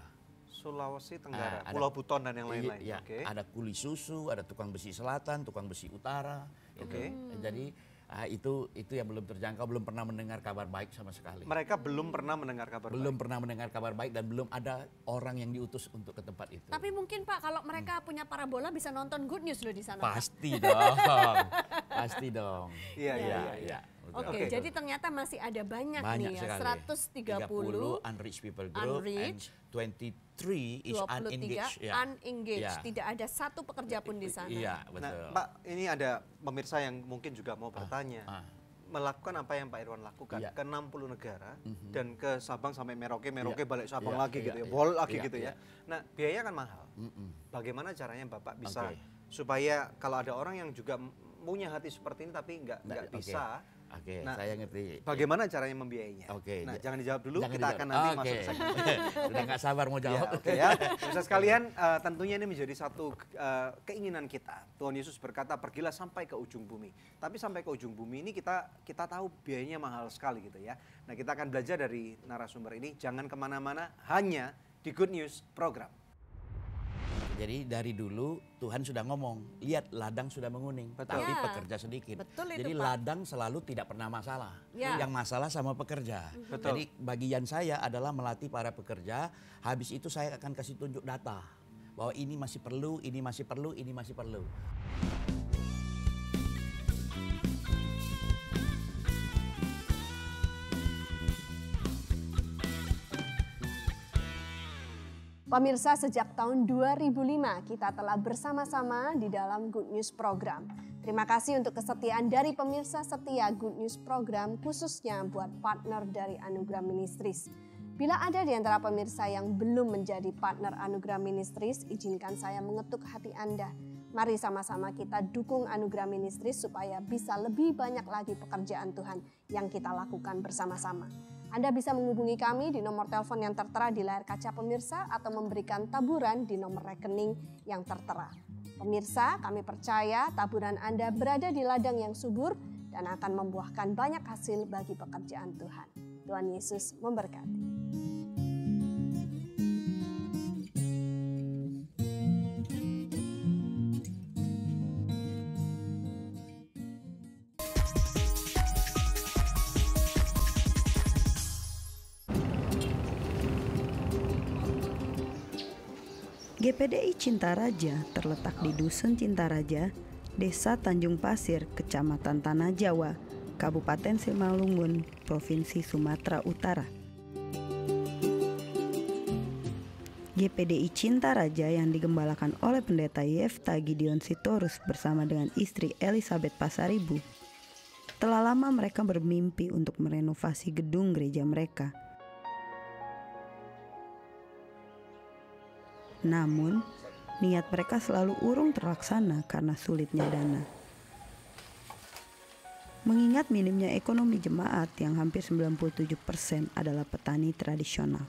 Sulawesi Tenggara, Pulau Buton dan yang lain-lain. Iya, ada kuli susu, ada tukang besi selatan, tukang besi utara. Jadi itu yang belum terjangkau, belum pernah mendengar kabar baik sama sekali. Mereka belum pernah mendengar kabar baik. Belum pernah mendengar kabar baik dan belum ada orang yang diutus untuk ke tempat itu. Tapi mungkin Pak, kalau mereka punya parabola bisa nonton Good News loh di sana. Pasti dong. Pasti dong. Iya. Oke, jadi ternyata masih ada banyak nih ya, 130 unreached people group and 23 is unengaged. Unengaged, tidak ada satu pekerja pun di sana. Iya, betul. Nah, Pak, ini ada pemirsa yang mungkin juga mau bertanya. Melakukan apa yang Pak Irwan lakukan ke 60 negara dan ke Sabang sampai Merauke balik Sabang lagi gitu ya, bol lagi gitu ya. Nah, biaya kan mahal. Bagaimana caranya Bapak bisa supaya kalau ada orang yang juga punya hati seperti ini tapi nggak bisa. Nah, saya ngerti. Bagaimana caranya membiayainya? Nah, jangan dijawab dulu, kita akan nanti masuk ke segmen. Udah nggak sabar mau jawab. Bisa sekalian, tentunya ini menjadi satu keinginan kita. Tuhan Yesus berkata, pergilah sampai ke ujung bumi. Tapi sampai ke ujung bumi ini kita tahu biayanya mahal sekali gitu ya. Nah, kita akan belajar dari narasumber ini. Jangan kemana-mana, hanya di Good News Program. Jadi dari dulu Tuhan sudah ngomong, lihat ladang sudah menguning, tapi pekerja sedikit. Jadi ladang selalu tidak pernah masalah. Yang masalah sama pekerja. Jadi bagian saya adalah melatih para pekerja, habis itu saya akan kasih tunjuk data. Bahwa ini masih perlu, ini masih perlu, ini masih perlu. Pemirsa, sejak tahun 2005 kita telah bersama-sama di dalam Good News Program. Terima kasih untuk kesetiaan dari pemirsa setia Good News Program, khususnya buat partner dari Anugerah Ministries. Bila ada di antara pemirsa yang belum menjadi partner Anugerah Ministries, izinkan saya mengetuk hati Anda. Mari sama-sama kita dukung Anugerah Ministries supaya bisa lebih banyak lagi pekerjaan Tuhan yang kita lakukan bersama-sama. Anda bisa menghubungi kami di nomor telepon yang tertera di layar kaca pemirsa atau memberikan taburan di nomor rekening yang tertera. Pemirsa, kami percaya taburan Anda berada di ladang yang subur dan akan membuahkan banyak hasil bagi pekerjaan Tuhan. Tuhan Yesus memberkati. GPDI Cintaraja terletak di Dusun Cintaraja, Desa Tanjung Pasir, Kecamatan Tanah Jawa, Kabupaten Simalungun, Provinsi Sumatera Utara. GPDI Cintaraja yang digembalakan oleh Pendeta Yefta Gideon Sitorus bersama dengan istri Elizabeth Pasaribu. Telah lama mereka bermimpi untuk merenovasi gedung gereja mereka. Namun, niat mereka selalu urung terlaksana karena sulitnya dana. Mengingat minimnya ekonomi jemaat yang hampir 97% adalah petani tradisional.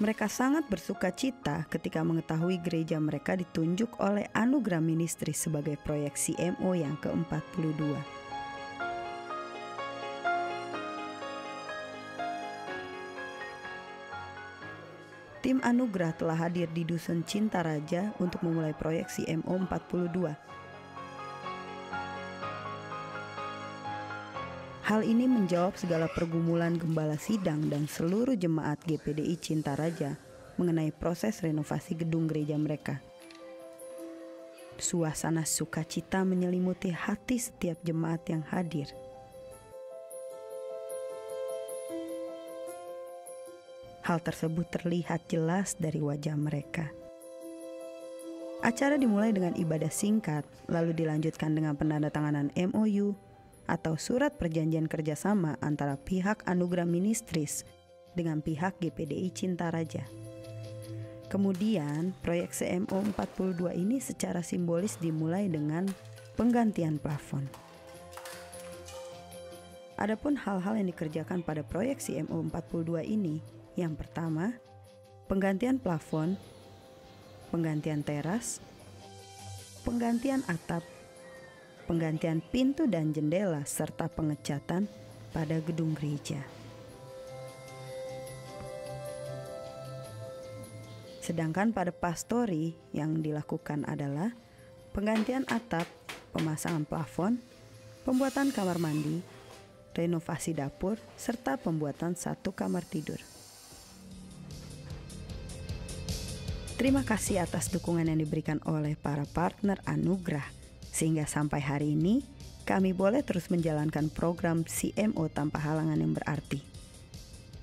Mereka sangat bersuka cita ketika mengetahui gereja mereka ditunjuk oleh Anugerah Ministries sebagai proyek CMO yang ke-42. Tim Anugerah telah hadir di Dusun Cintaraja untuk memulai proyek CMO 42. Hal ini menjawab segala pergumulan gembala sidang dan seluruh jemaat GPDI Cintaraja mengenai proses renovasi gedung gereja mereka. Suasana sukacita menyelimuti hati setiap jemaat yang hadir. Hal tersebut terlihat jelas dari wajah mereka. Acara dimulai dengan ibadah singkat, lalu dilanjutkan dengan penandatanganan MOU atau surat perjanjian kerjasama antara pihak Anugerah Ministries dengan pihak GPDI Cintaraja. Kemudian, proyek CMO 42 ini secara simbolis dimulai dengan penggantian plafon. Adapun hal-hal yang dikerjakan pada proyek CMO 42 ini, yang pertama, penggantian plafon, penggantian teras, penggantian atap, penggantian pintu dan jendela, serta pengecatan pada gedung gereja. Sedangkan pada pastori yang dilakukan adalah penggantian atap, pemasangan plafon, pembuatan kamar mandi, renovasi dapur, serta pembuatan satu kamar tidur. Terima kasih atas dukungan yang diberikan oleh para partner Anugerah, sehingga sampai hari ini kami boleh terus menjalankan program CMO tanpa halangan yang berarti.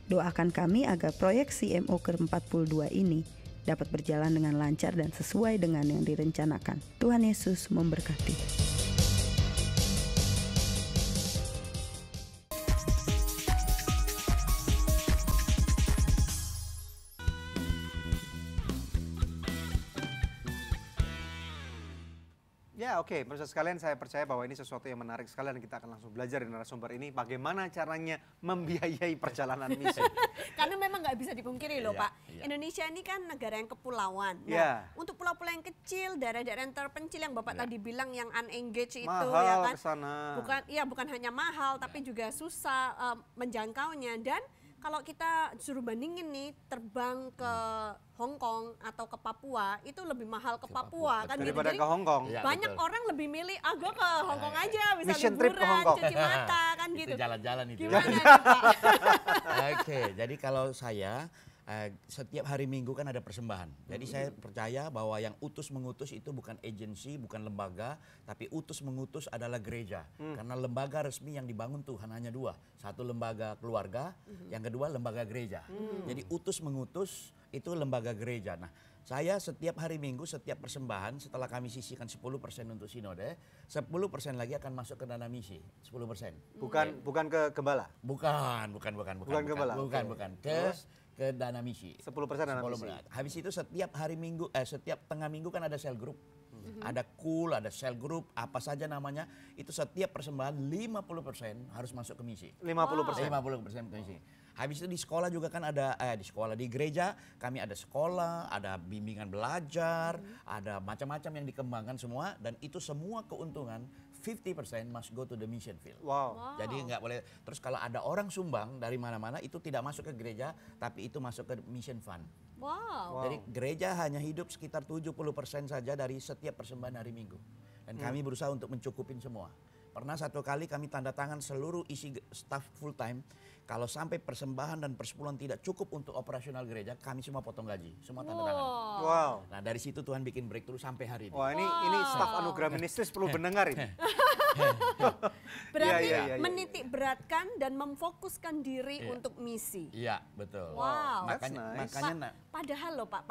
Doakan kami agar proyek CMO ke-42 ini dapat berjalan dengan lancar dan sesuai dengan yang direncanakan. Tuhan Yesus memberkati. Ya oke, pemirsa sekalian, saya percaya bahwa ini sesuatu yang menarik sekali dan kita akan langsung belajar dari narasumber ini bagaimana caranya membiayai perjalanan misi. Karena memang nggak bisa dipungkiri loh Pak, Indonesia ini kan negara yang kepulauan. Nah, untuk pulau-pulau yang kecil, daerah-daerah yang terpencil yang Bapak tadi bilang yang unengaged itu, mahal ya kan? Kesana. Bukan hanya mahal, tapi juga susah menjangkaunya. Dan kalau kita suruh bandingin nih, terbang ke Hong Kong atau ke Papua itu lebih mahal ke Papua kan gitu. Daripada ke Hong Kong. Banyak orang lebih milih gue ke Hong Kong aja, bisa Mission trip ke Hong liburan, Kong. cuci mata kan gitu. Jalan-jalan itu. Gimana nih, Pak? Oke, jadi kalau saya setiap hari Minggu kan ada persembahan. Jadi saya percaya bahwa yang utus mengutus itu bukan agensi, bukan lembaga, tapi utus mengutus adalah gereja. Karena lembaga resmi yang dibangun Tuhan hanya dua. Satu lembaga keluarga, yang kedua lembaga gereja. Jadi utus mengutus itu lembaga gereja. Nah, saya setiap hari Minggu, setiap persembahan setelah kami sisihkan 10% untuk sinode, 10% lagi akan masuk ke dana misi, 10%. Bukan ke gembala. Bukan gembala. Bukan. Ke ke dana misi. 10% dana misi. Habis itu setiap hari Minggu, setiap tengah minggu kan ada sel group. Ada cool, ada sel group, apa saja namanya. Itu setiap persembahan 50% harus masuk ke misi. 50%? 50% ke misi. Habis itu di sekolah juga kan ada, di gereja kami ada sekolah, ada bimbingan belajar, ada macam-macam yang dikembangkan semua. Dan itu semua keuntungan 50% must go to the mission field. Wow. Jadi nggak boleh. Terus kalau ada orang sumbang dari mana-mana itu tidak masuk ke gereja, tapi itu masuk ke mission fund. Wow. Jadi gereja hanya hidup sekitar 70% saja dari setiap persembahan hari Minggu. Dan kami berusaha untuk mencukupin semua. Pernah satu kali kami tanda tangan seluruh isi staff full time. Kalau sampai persembahan dan persepuluhan tidak cukup untuk operasional gereja, kami semua potong gaji, semua tanda tangan. Wow. Nah dari situ Tuhan bikin breakthrough sampai hari ini. Wah ini staf anugerah ministris perlu mendengar ini. Berarti Iya. menitik beratkan dan memfokuskan diri untuk misi. Iya betul. Wow. Makanya Padahal loh Pak,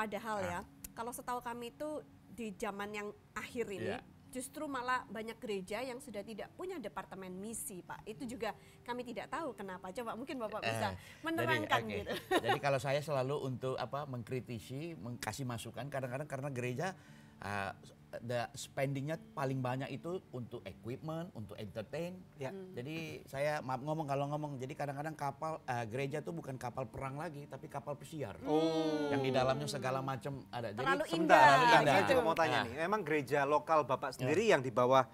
ya, kalau setahu kami itu di zaman yang akhir ini, justru malah banyak gereja yang sudah tidak punya departemen misi, Pak. Itu juga kami tidak tahu kenapa. Coba mungkin Bapak bisa menerangkan jadi, gitu. Jadi kalau saya selalu untuk mengkritisi, kasih masukan kadang-kadang karena gereja spendingnya paling banyak itu untuk equipment, untuk entertain. Jadi saya maaf kalau ngomong, jadi kadang-kadang kapal gereja itu bukan kapal perang lagi, tapi kapal pesiar. Yang di dalamnya segala macam ada. Terlalu Jadi indah. saya juga mau tanya nih, memang gereja lokal Bapak sendiri yang di bawah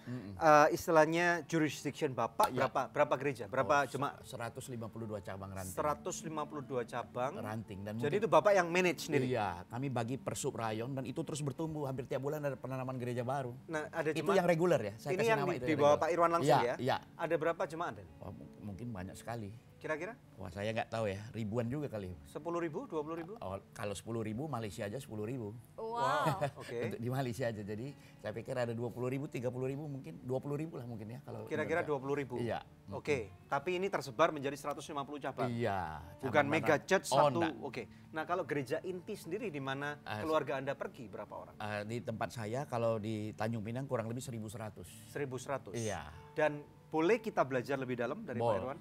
istilahnya jurisdiction Bapak berapa gereja? Berapa jemaat? 152 cabang ranting. 152 cabang ranting. Dan jadi itu Bapak yang manage sendiri? Iya, kami bagi per sub rayon dan itu terus bertumbuh. Hampir tiap bulan ada penanaman gereja baru. Nah, ada itu yang reguler ya. Saya ini yang di bawah Pak Irwan langsung ya? Iya. Ada berapa jemaat? Oh, mungkin banyak sekali. Kira-kira? Wah saya nggak tahu ya, ribuan juga kali. 10.000, 20.000? Oh, kalau 10.000 Malaysia aja 10.000. Wow. Oke. Untuk di Malaysia aja, jadi saya pikir ada 20.000, 30.000 mungkin, 20.000 lah mungkin ya kalau. Kira-kira 20.000. Iya. Oke. Tapi ini tersebar menjadi 150 cabang. Iya. Bukan mega church satu. Enggak. Oke. Nah kalau gereja inti sendiri di mana keluarga Anda pergi berapa orang? Di tempat saya kalau di Tanjung Pinang kurang lebih 1.100. 1.100. Iya. Dan boleh kita belajar lebih dalam dari Pak Irwan?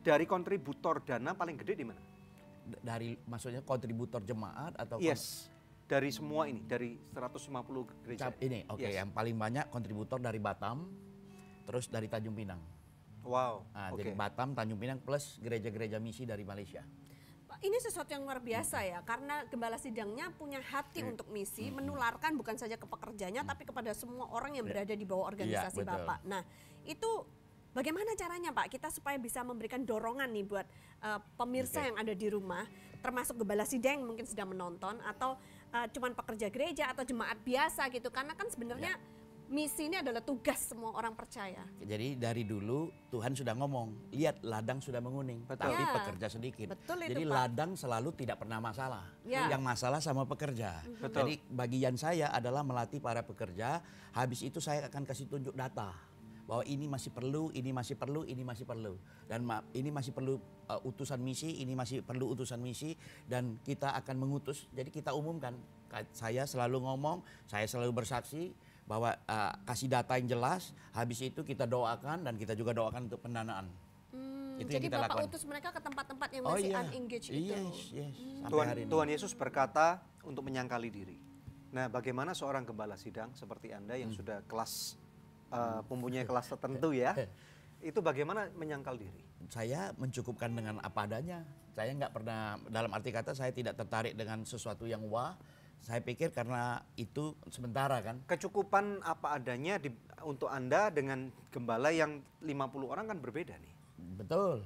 Dari kontributor dana paling gede di mana? Dari maksudnya kontributor jemaat atau? Yes. Dari semua ini, dari 150 gereja. Ini oke, yang paling banyak kontributor dari Batam, terus dari Tanjung Pinang. Wow. Jadi Batam, Tanjung Pinang plus gereja-gereja misi dari Malaysia. Ini sesuatu yang luar biasa ya, karena gembala sidangnya punya hati untuk misi, menularkan bukan saja ke pekerjanya, tapi kepada semua orang yang berada di bawah organisasi Bapak. Nah, itu bagaimana caranya Pak, kita supaya bisa memberikan dorongan nih buat pemirsa yang ada di rumah, termasuk gembala sidang yang mungkin sedang menonton, atau cuman pekerja gereja atau jemaat biasa gitu, karena kan sebenarnya misi ini adalah tugas semua orang percaya. Jadi dari dulu Tuhan sudah ngomong, lihat ladang sudah menguning, tapi pekerja sedikit. Betul itu, jadi Pak. ladang selalu tidak pernah masalah. Yang masalah sama pekerja. Betul. Jadi bagian saya adalah melatih para pekerja. Habis itu saya akan kasih tunjuk data bahwa ini masih perlu, ini masih perlu, ini masih perlu. Dan ini masih perlu utusan misi, ini masih perlu utusan misi, dan kita akan mengutus. Jadi kita umumkan. Saya selalu ngomong, saya selalu bersaksi bahwa kasih data yang jelas, habis itu kita doakan dan kita juga doakan untuk pendanaan. Itu Jadi yang kita Bapak lakukan. utus mereka ke tempat-tempat yang masih unengaged itu. Yes. Tuhan Yesus berkata untuk menyangkali diri. Nah bagaimana seorang gembala sidang seperti Anda yang sudah kelas, mempunyai kelas tertentu ya, itu bagaimana menyangkal diri? Saya mencukupkan dengan apa adanya. Saya nggak pernah, dalam arti kata saya tidak tertarik dengan sesuatu yang wah. Saya pikir karena itu sementara kan. Kecukupan apa adanya untuk Anda dengan gembala yang 50 orang kan berbeda nih. Betul.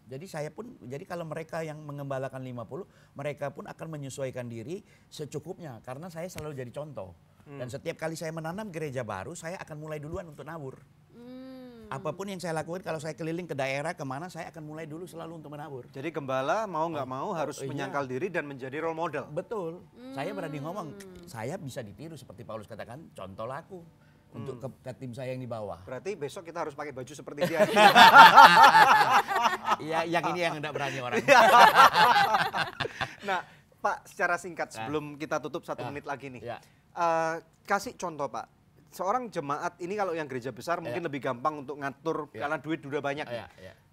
Jadi kalau mereka yang mengembalakan 50, mereka pun akan menyesuaikan diri secukupnya. Karena saya selalu jadi contoh. Dan setiap kali saya menanam gereja baru, saya akan mulai duluan untuk nabur. Apapun yang saya lakukan, kalau saya keliling ke daerah kemana, saya akan mulai dulu selalu untuk menabur. Jadi gembala mau nggak mau harus menyangkal diri dan menjadi role model. Betul. Saya berani ngomong, saya bisa ditiru seperti Paulus katakan, contoh laku untuk ke tim saya yang di bawah. Berarti besok kita harus pakai baju seperti dia. Iya, yang ini yang enggak berani orang. Nah, Pak, secara singkat sebelum kita tutup 1 menit lagi nih, kasih contoh Pak. Seorang jemaat ini kalau yang gereja besar mungkin lebih gampang untuk ngatur karena duit udah banyak.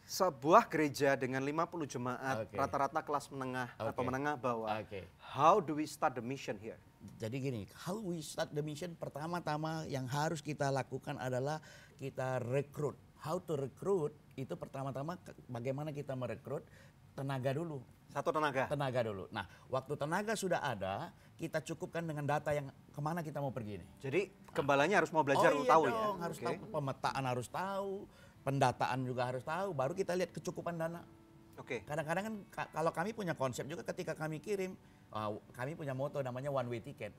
sebuah gereja dengan 50 jemaat, Oke. rata-rata kelas menengah atau Oke. menengah bawah. Oke. How do we start the mission here? Jadi gini, how we start the mission, pertama-tama yang harus kita lakukan adalah kita rekrut. How to recruit itu pertama-tama bagaimana kita merekrut tenaga dulu. Satu tenaga. Tenaga dulu. Nah, waktu tenaga sudah ada, kita cukupkan dengan data yang kemana kita mau pergi nih. Jadi gembalanya harus mau belajar iya tahu dong, ya. harus Oke. tahu, pemetaan harus tahu, pendataan juga harus tahu, baru kita lihat kecukupan dana. Oke. Kadang-kadang kan kalau kami punya konsep juga ketika kami kirim, kami punya moto namanya one way ticket.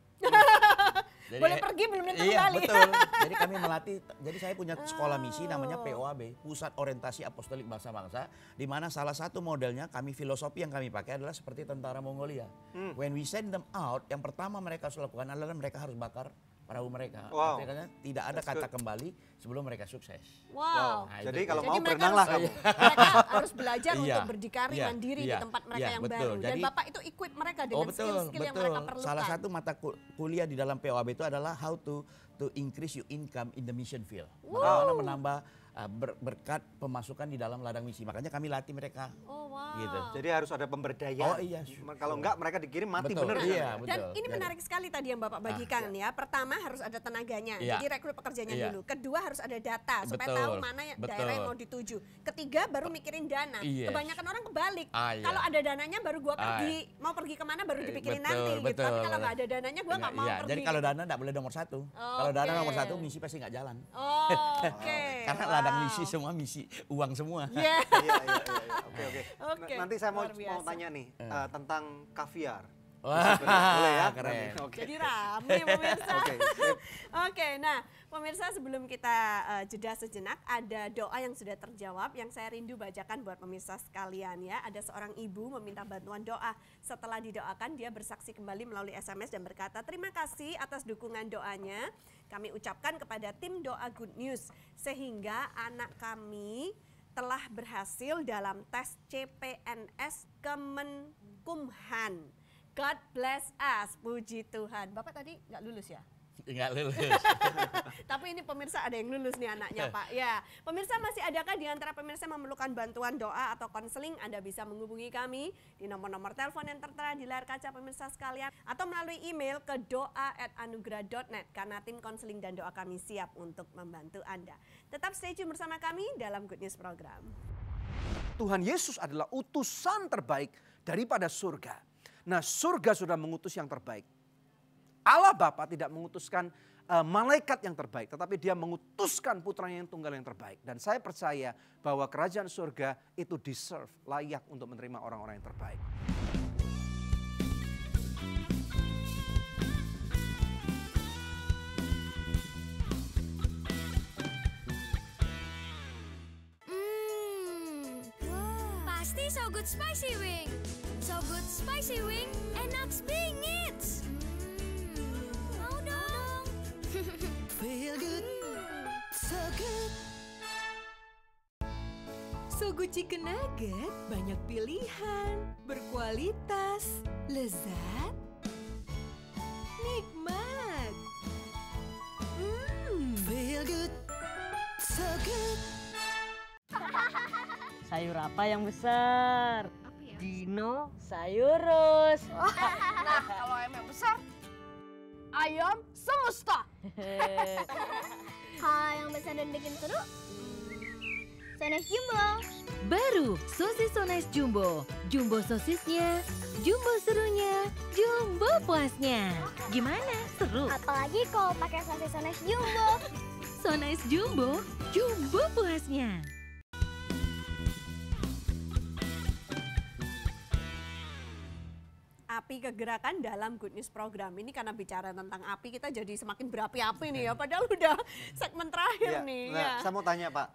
Jadi, Boleh pergi belum tentu iya, kembali. betul. Jadi kami melatih, jadi saya punya sekolah misi namanya POAB, Pusat Orientasi Apostolik Bangsa-Bangsa, di mana salah satu modelnya filosofi yang kami pakai adalah seperti tentara Mongolia. When we send them out, yang pertama mereka harus lakukan adalah mereka harus bakar perahu mereka. Wow. Artinya tidak ada That's kata good. kembali sebelum mereka sukses. Wow. Nah, Jadi itu- kalau Jadi mau mereka berenanglah harus- kamu. Mereka harus belajar Iya, untuk berdikari iya, mandiri iya, di tempat mereka iya, yang betul. baru. Dan Jadi- Bapak itu equip mereka dengan skill-skill yang mereka perlukan. Salah satu mata kuliah di dalam POAB itu adalah how to increase your income in the mission field. Bagaimana menambah berkat pemasukan di dalam ladang misi. Makanya kami latih mereka. Oh wow. Gitu. Jadi harus ada pemberdayaan. Oh, iya. Kalau enggak mereka dikirim mati Betul, bener. iya, kan? Dan betul. ini Jadi- menarik sekali tadi yang Bapak bagikan ya. Pertama harus ada tenaganya, Iya. jadi rekrut pekerjanya Iya. dulu. Kedua harus ada data supaya Betul, tahu mana daerah yang betul. mau dituju. Ketiga baru mikirin dana. Yes. Kebanyakan orang kebalik. Iya. Kalau ada dananya baru gua pergi. Mau pergi kemana baru dipikirin Betul, nanti. Gitu. Tapi betul. kalau nggak ada dananya gua nggak mau Iya, pergi. jadi kalau dana enggak boleh nomor satu. Kalau dana Oke. nomor satu, misi pasti nggak jalan. Oh, oke. Karena ladang misi semua misi uang semua. Iya. Iya. Oke. Oke, Nanti saya mau luar biasa. tanya nih tentang kaviar. Wah, Boleh ya? keren. Nanti, Oke. Jadi rame pemirsa. Oke, sip. Oke, nah pemirsa sebelum kita jeda sejenak, ada doa yang sudah terjawab yang saya rindu bacakan buat pemirsa sekalian ya. Ada seorang ibu meminta bantuan doa. Setelah didoakan dia bersaksi kembali melalui SMS dan berkata, terima kasih atas dukungan doanya. Kami ucapkan kepada tim doa Good News sehingga anak kami telah berhasil dalam tes CPNS Kemenkumhan. God bless us, puji Tuhan. Bapak tadi nggak lulus ya? Nggak lulus. Tapi ini pemirsa ada yang lulus nih anaknya Pak. Ya, pemirsa masih adakah di antara pemirsa yang memerlukan bantuan doa atau konseling? Anda bisa menghubungi kami di nomor-nomor telepon yang tertera di layar kaca pemirsa sekalian. Atau melalui email ke doa@anugerah.net karena tim konseling dan doa kami siap untuk membantu Anda. Tetap stay tune bersama kami dalam Good News Program. Tuhan Yesus adalah utusan terbaik daripada surga. Nah, surga sudah mengutus yang terbaik. Allah Bapa tidak mengutuskan malaikat yang terbaik, tetapi dia mengutuskan putranya yang tunggal yang terbaik. Dan saya percaya bahwa kerajaan surga itu deserve, layak untuk menerima orang-orang yang terbaik. Pasti So Good Spicy Wing. So Good Spicy Wing, enak bingit. Mau dong. Feel good, so good. So Good Chicken Nugget banyak pilihan, berkualitas, lezat, nikmat. Feel good, so good. Sayur apa yang besar? ya? Dino, sayurus. Nah, kalau ayam yang besar, ayam semesta. Kalau yang besar dan bikin seru, Sones Jumbo. Baru sosis So Nice Jumbo. Jumbo sosisnya, jumbo serunya, jumbo puasnya. Gimana? Seru? Apalagi kalau pakai sosis Sones Jumbo. So Nice Jumbo, jumbo puasnya. Api kegerakan dalam Good News Program ini karena bicara tentang api kita jadi semakin berapi-api nih ya. Padahal udah segmen terakhir Iya. nih. Nah, ya. saya mau tanya Pak,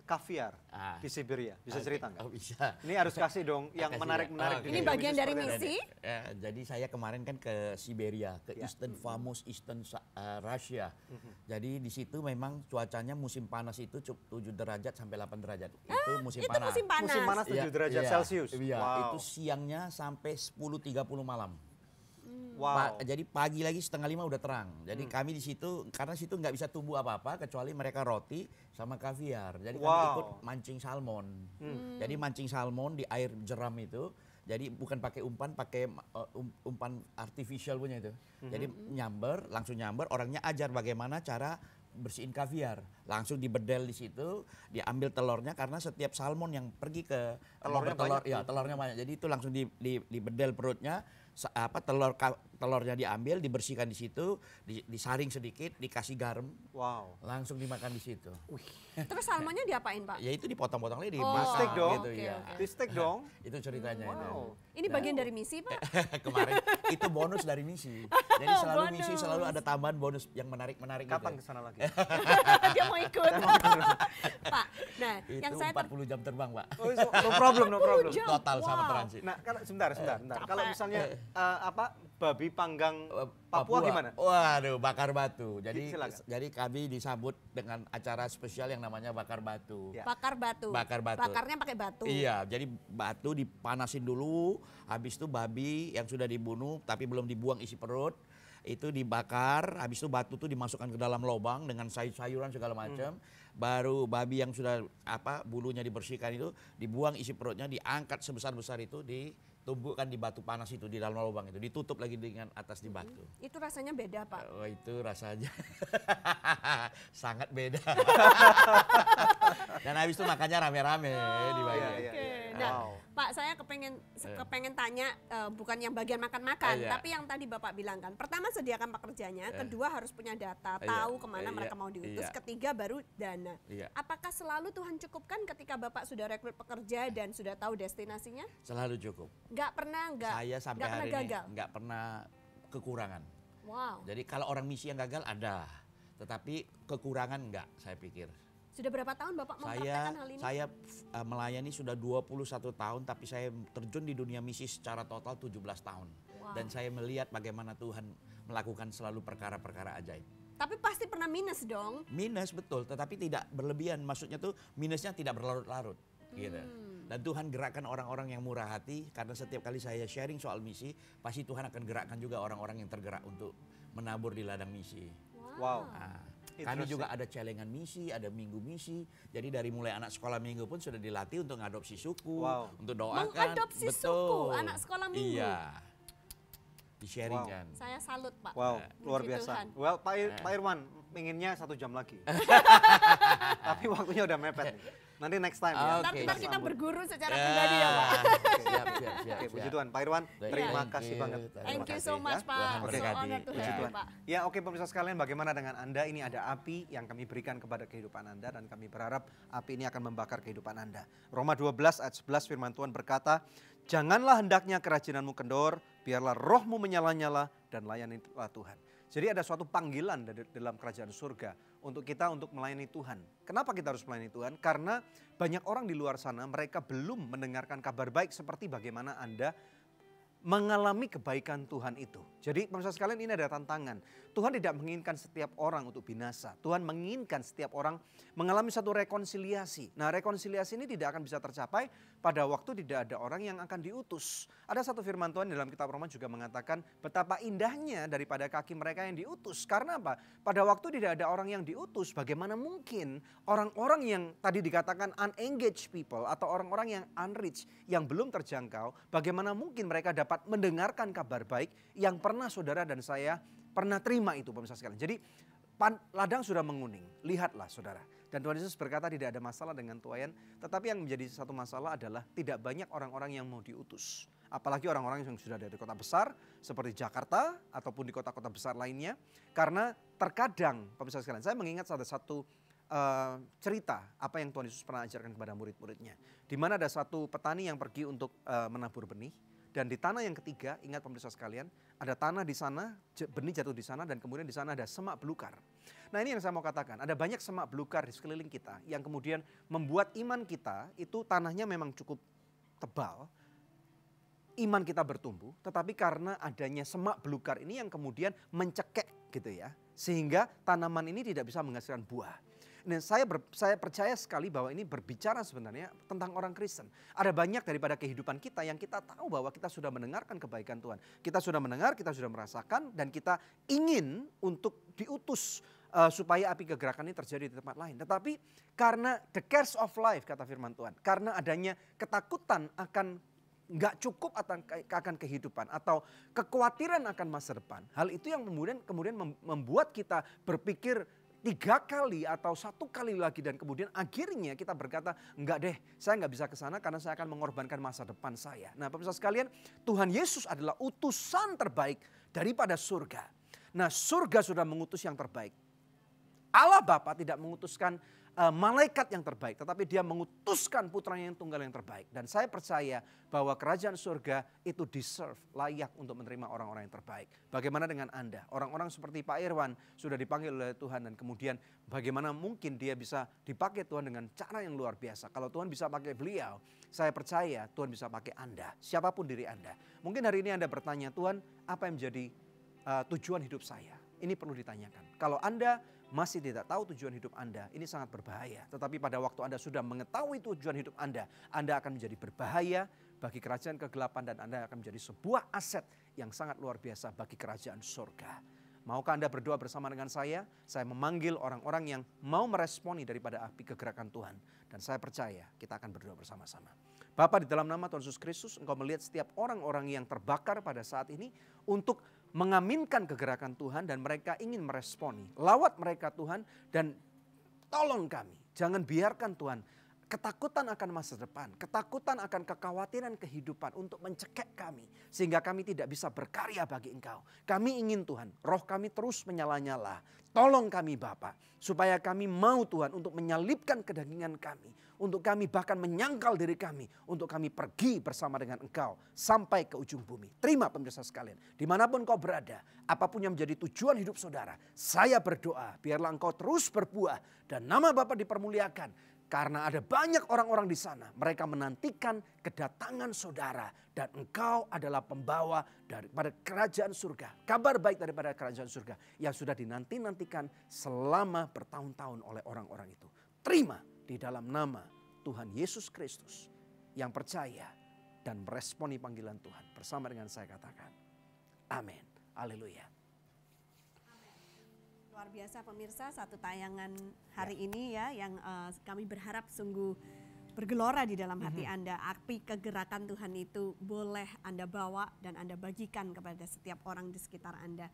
kaviar di Siberia, bisa cerita nggak? Oh, bisa. Ini harus kasih dong yang Kasih, menarik-menarik. ya. di Ini video bagian dari seperti misi. Jadi saya kemarin kan ke Siberia, ke Eastern famous Eastern Russia. Jadi di situ memang cuacanya musim panas itu 7 derajat sampai 8 derajat. Itu musim Itu panas. musim panas. Musim panas 7 derajat Iya, Celcius. Iya, Wow. itu siangnya sampai 10.30 malam. Wow. Jadi pagi lagi 4:30 udah terang. Jadi kami di situ, karena situ nggak bisa tumbuh apa-apa kecuali mereka roti sama kaviar. Jadi kami ikut mancing salmon. Jadi mancing salmon di air jeram itu. Jadi bukan pakai umpan, pakai umpan artificial punya itu. Jadi langsung nyamber, orangnya ajar bagaimana cara bersihin kaviar. Langsung dibedel di situ, diambil telurnya karena setiap salmon yang pergi ke telurnya banyak. Jadi itu langsung dibedel perutnya, telurnya diambil, dibersihkan di situ, disaring sedikit, dikasih garam. Wow. Langsung dimakan di situ. Terus salmonnya diapain, Pak? Ya itu dipotong-potong lagi, Di dimasak steak dong. gitu ya. Di steak dong. Itu ceritanya. Wow. Ini bagian dari misi, Pak? Kemarin itu bonus dari misi. Jadi selalu misi selalu ada tambahan bonus yang menarik-menarik. Kapan gitu. kesana lagi? Dia mau ikut. Pak, nah Itu yang saya 40 jam terbang, Pak. Oh, no problem, no problem. Total sama transit. Nah, kalau sebentar. Kalau misalnya babi panggang Papua gimana? Waduh, bakar batu. Silakan. Jadi kami disambut dengan acara spesial yang namanya bakar batu. Ya. Bakar batu. Bakarnya pakai batu. Iya, jadi batu dipanasin dulu, habis itu babi yang sudah dibunuh tapi belum dibuang isi perut, itu dibakar, habis itu batu itu dimasukkan ke dalam lubang dengan sayur-sayuran segala macam. Baru babi yang sudah bulunya dibersihkan itu dibuang isi perutnya, diangkat sebesar-besar itu, ditumbukkan di batu panas itu di dalam lubang itu, ditutup lagi dengan atas di batu. Itu rasanya beda, Pak. Oh, itu rasanya sangat beda. Dan habis itu makannya rame-rame dibagi. Nah, Pak, saya kepengen tanya bukan yang bagian makan-makan, tapi yang tadi Bapak bilang kan. Pertama sediakan pekerjanya, kedua harus punya data, tahu kemana mereka mau diutus, ketiga baru dana. Apakah selalu Tuhan cukupkan ketika Bapak sudah rekrut pekerja dan sudah tahu destinasinya? Selalu cukup. Saya sampai hari ini nggak pernah kekurangan. Wow. Jadi kalau orang misi yang gagal ada, tetapi kekurangan enggak, saya pikir. Sudah berapa tahun Bapak mempraktekkan hal ini? Saya melayani sudah 21 tahun, tapi saya terjun di dunia misi secara total 17 tahun. Wow. Dan saya melihat bagaimana Tuhan melakukan selalu perkara-perkara ajaib. Tapi pasti pernah minus dong? Minus, betul, tetapi tidak berlebihan. Maksudnya tuh minusnya tidak berlarut-larut. Gitu. Dan Tuhan gerakkan orang-orang yang murah hati, karena setiap kali saya sharing soal misi, pasti Tuhan akan gerakkan juga orang-orang yang tergerak untuk menabur di ladang misi. Wow. Nah, kami juga ada celengan misi, ada minggu misi. Jadi dari mulai anak sekolah minggu pun sudah dilatih untuk ngadopsi suku, untuk doakan. Mengadopsi suku, anak sekolah minggu. Iya. Di-sharingkan. Wow. Saya salut, Pak. Wow, luar biasa. Well, Pak Irwan inginnya 1 jam lagi. Tapi waktunya udah mepet. Nanti next time ya. Ntar kita berguru secara pribadi ya, Pak. Siap. Puji Tuhan, Pak Irwan, terima kasih banget. Thank you so much, Pak. So honored to have you, Pak. Ya, oke pemirsa sekalian, bagaimana dengan Anda? Ini ada api yang kami berikan kepada kehidupan Anda dan kami berharap api ini akan membakar kehidupan Anda. Roma 12 ayat 11 firman Tuhan berkata, "Janganlah hendaknya kerajinanmu kendor, biarlah rohmu menyala-nyala dan layanilah Tuhan." Jadi ada suatu panggilan dalam kerajaan surga untuk kita untuk melayani Tuhan. Kenapa kita harus melayani Tuhan? Karena banyak orang di luar sana mereka belum mendengarkan kabar baik seperti bagaimana Anda mengalami kebaikan Tuhan itu. Jadi pemirsa sekalian, ini ada tantangan. Tuhan tidak menginginkan setiap orang untuk binasa. Tuhan menginginkan setiap orang mengalami satu rekonsiliasi. Nah, rekonsiliasi ini tidak akan bisa tercapai pada waktu tidak ada orang yang akan diutus. Ada satu firman Tuhan dalam kitab Roma juga mengatakan betapa indahnya daripada kaki mereka yang diutus. Karena apa? Pada waktu tidak ada orang yang diutus, bagaimana mungkin orang-orang yang tadi dikatakan unengaged people atau orang-orang yang unreached, yang belum terjangkau, bagaimana mungkin mereka dapat mendengarkan kabar baik yang pernah saudara dan saya pernah terima itu, pemirsa sekalian. Jadi ladang sudah menguning, lihatlah saudara. Dan Tuhan Yesus berkata tidak ada masalah dengan tuaian, tetapi yang menjadi satu masalah adalah tidak banyak orang-orang yang mau diutus. Apalagi orang-orang yang sudah dari kota besar seperti Jakarta ataupun di kota-kota besar lainnya. Karena terkadang, pemirsa sekalian, saya mengingat ada satu cerita apa yang Tuhan Yesus pernah ajarkan kepada murid-muridnya. Di mana ada satu petani yang pergi untuk menabur benih. Dan di tanah yang ketiga, ingat pemirsa sekalian, ada tanah di sana, benih jatuh di sana, dan kemudian di sana ada semak belukar. Nah, ini yang saya mau katakan, ada banyak semak belukar di sekeliling kita yang kemudian membuat iman kita itu tanahnya memang cukup tebal, iman kita bertumbuh, tetapi karena adanya semak belukar ini yang kemudian mencekek gitu ya, sehingga tanaman ini tidak bisa menghasilkan buah. Nah, saya percaya sekali bahwa ini berbicara sebenarnya tentang orang Kristen. Ada banyak daripada kehidupan kita yang kita tahu bahwa kita sudah mendengarkan kebaikan Tuhan. Kita sudah mendengar, kita sudah merasakan, dan kita ingin untuk diutus supaya api kegerakan ini terjadi di tempat lain. Tetapi karena the cares of life, kata firman Tuhan, karena adanya ketakutan akan nggak cukup akan kehidupan atau kekhawatiran akan masa depan. Hal itu yang kemudian membuat kita berpikir 3 kali atau 1 kali lagi, dan kemudian akhirnya kita berkata, enggak deh, saya nggak bisa ke sana karena saya akan mengorbankan masa depan saya. Nah, pemirsa sekalian, Tuhan Yesus adalah utusan terbaik daripada surga. Nah, surga sudah mengutus yang terbaik. Allah Bapa tidak mengutuskan malaikat yang terbaik, tetapi dia mengutuskan putranya yang tunggal yang terbaik. Dan saya percaya bahwa kerajaan surga itu deserve, layak untuk menerima orang-orang yang terbaik. Bagaimana dengan Anda? Orang-orang seperti Pak Irwan sudah dipanggil oleh Tuhan, dan kemudian bagaimana mungkin dia bisa dipakai Tuhan dengan cara yang luar biasa. Kalau Tuhan bisa pakai beliau, saya percaya Tuhan bisa pakai Anda, siapapun diri Anda. Mungkin hari ini Anda bertanya, Tuhan, apa yang menjadi tujuan hidup saya? Ini perlu ditanyakan. Kalau Anda masih tidak tahu tujuan hidup Anda, ini sangat berbahaya. Tetapi pada waktu Anda sudah mengetahui tujuan hidup Anda akan menjadi berbahaya bagi kerajaan kegelapan, dan Anda akan menjadi sebuah aset yang sangat luar biasa bagi kerajaan surga. Maukah Anda berdoa bersama dengan saya? Saya memanggil orang-orang yang mau meresponi daripada api kegerakan Tuhan. Dan saya percaya kita akan berdoa bersama-sama. Bapa, di dalam nama Tuhan Yesus Kristus, Engkau melihat setiap orang-orang yang terbakar pada saat ini untuk mengaminkan kegerakan Tuhan, dan mereka ingin meresponi. Lawat mereka Tuhan, dan tolong kami. Jangan biarkan Tuhan ketakutan akan masa depan, ketakutan akan kekhawatiran kehidupan untuk mencekik kami, sehingga kami tidak bisa berkarya bagi Engkau. Kami ingin Tuhan, roh kami terus menyala-nyala. Tolong kami Bapa, supaya kami mau Tuhan untuk menyalipkan kedagingan kami, untuk kami bahkan menyangkal diri kami, untuk kami pergi bersama dengan Engkau sampai ke ujung bumi. Terima pemirsa sekalian, dimanapun kau berada, apapun yang menjadi tujuan hidup saudara, saya berdoa biarlah Engkau terus berbuah dan nama Bapa dipermuliakan. Karena ada banyak orang-orang di sana, mereka menantikan kedatangan saudara, dan Engkau adalah pembawa daripada kerajaan surga. Kabar baik daripada kerajaan surga yang sudah dinanti-nantikan selama bertahun-tahun oleh orang-orang itu. Terima di dalam nama Tuhan Yesus Kristus yang percaya dan meresponi panggilan Tuhan. Bersama dengan saya katakan, amin. Haleluya. Luar biasa pemirsa, satu tayangan hari ini ya yang kami berharap sungguh bergelora di dalam hati Anda. Api kegerakan Tuhan itu boleh Anda bawa dan Anda bagikan kepada setiap orang di sekitar Anda.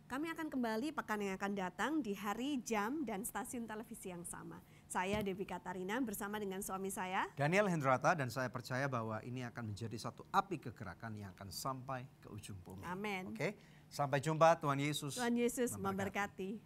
Kami akan kembali pekan yang akan datang di hari, jam, dan stasiun televisi yang sama. Saya Devi Katarina bersama dengan suami saya Daniel Hendrata, dan saya percaya bahwa ini akan menjadi satu api kegerakan yang akan sampai ke ujung bumi. Amin. Oke, sampai jumpa. Tuhan Yesus memberkati.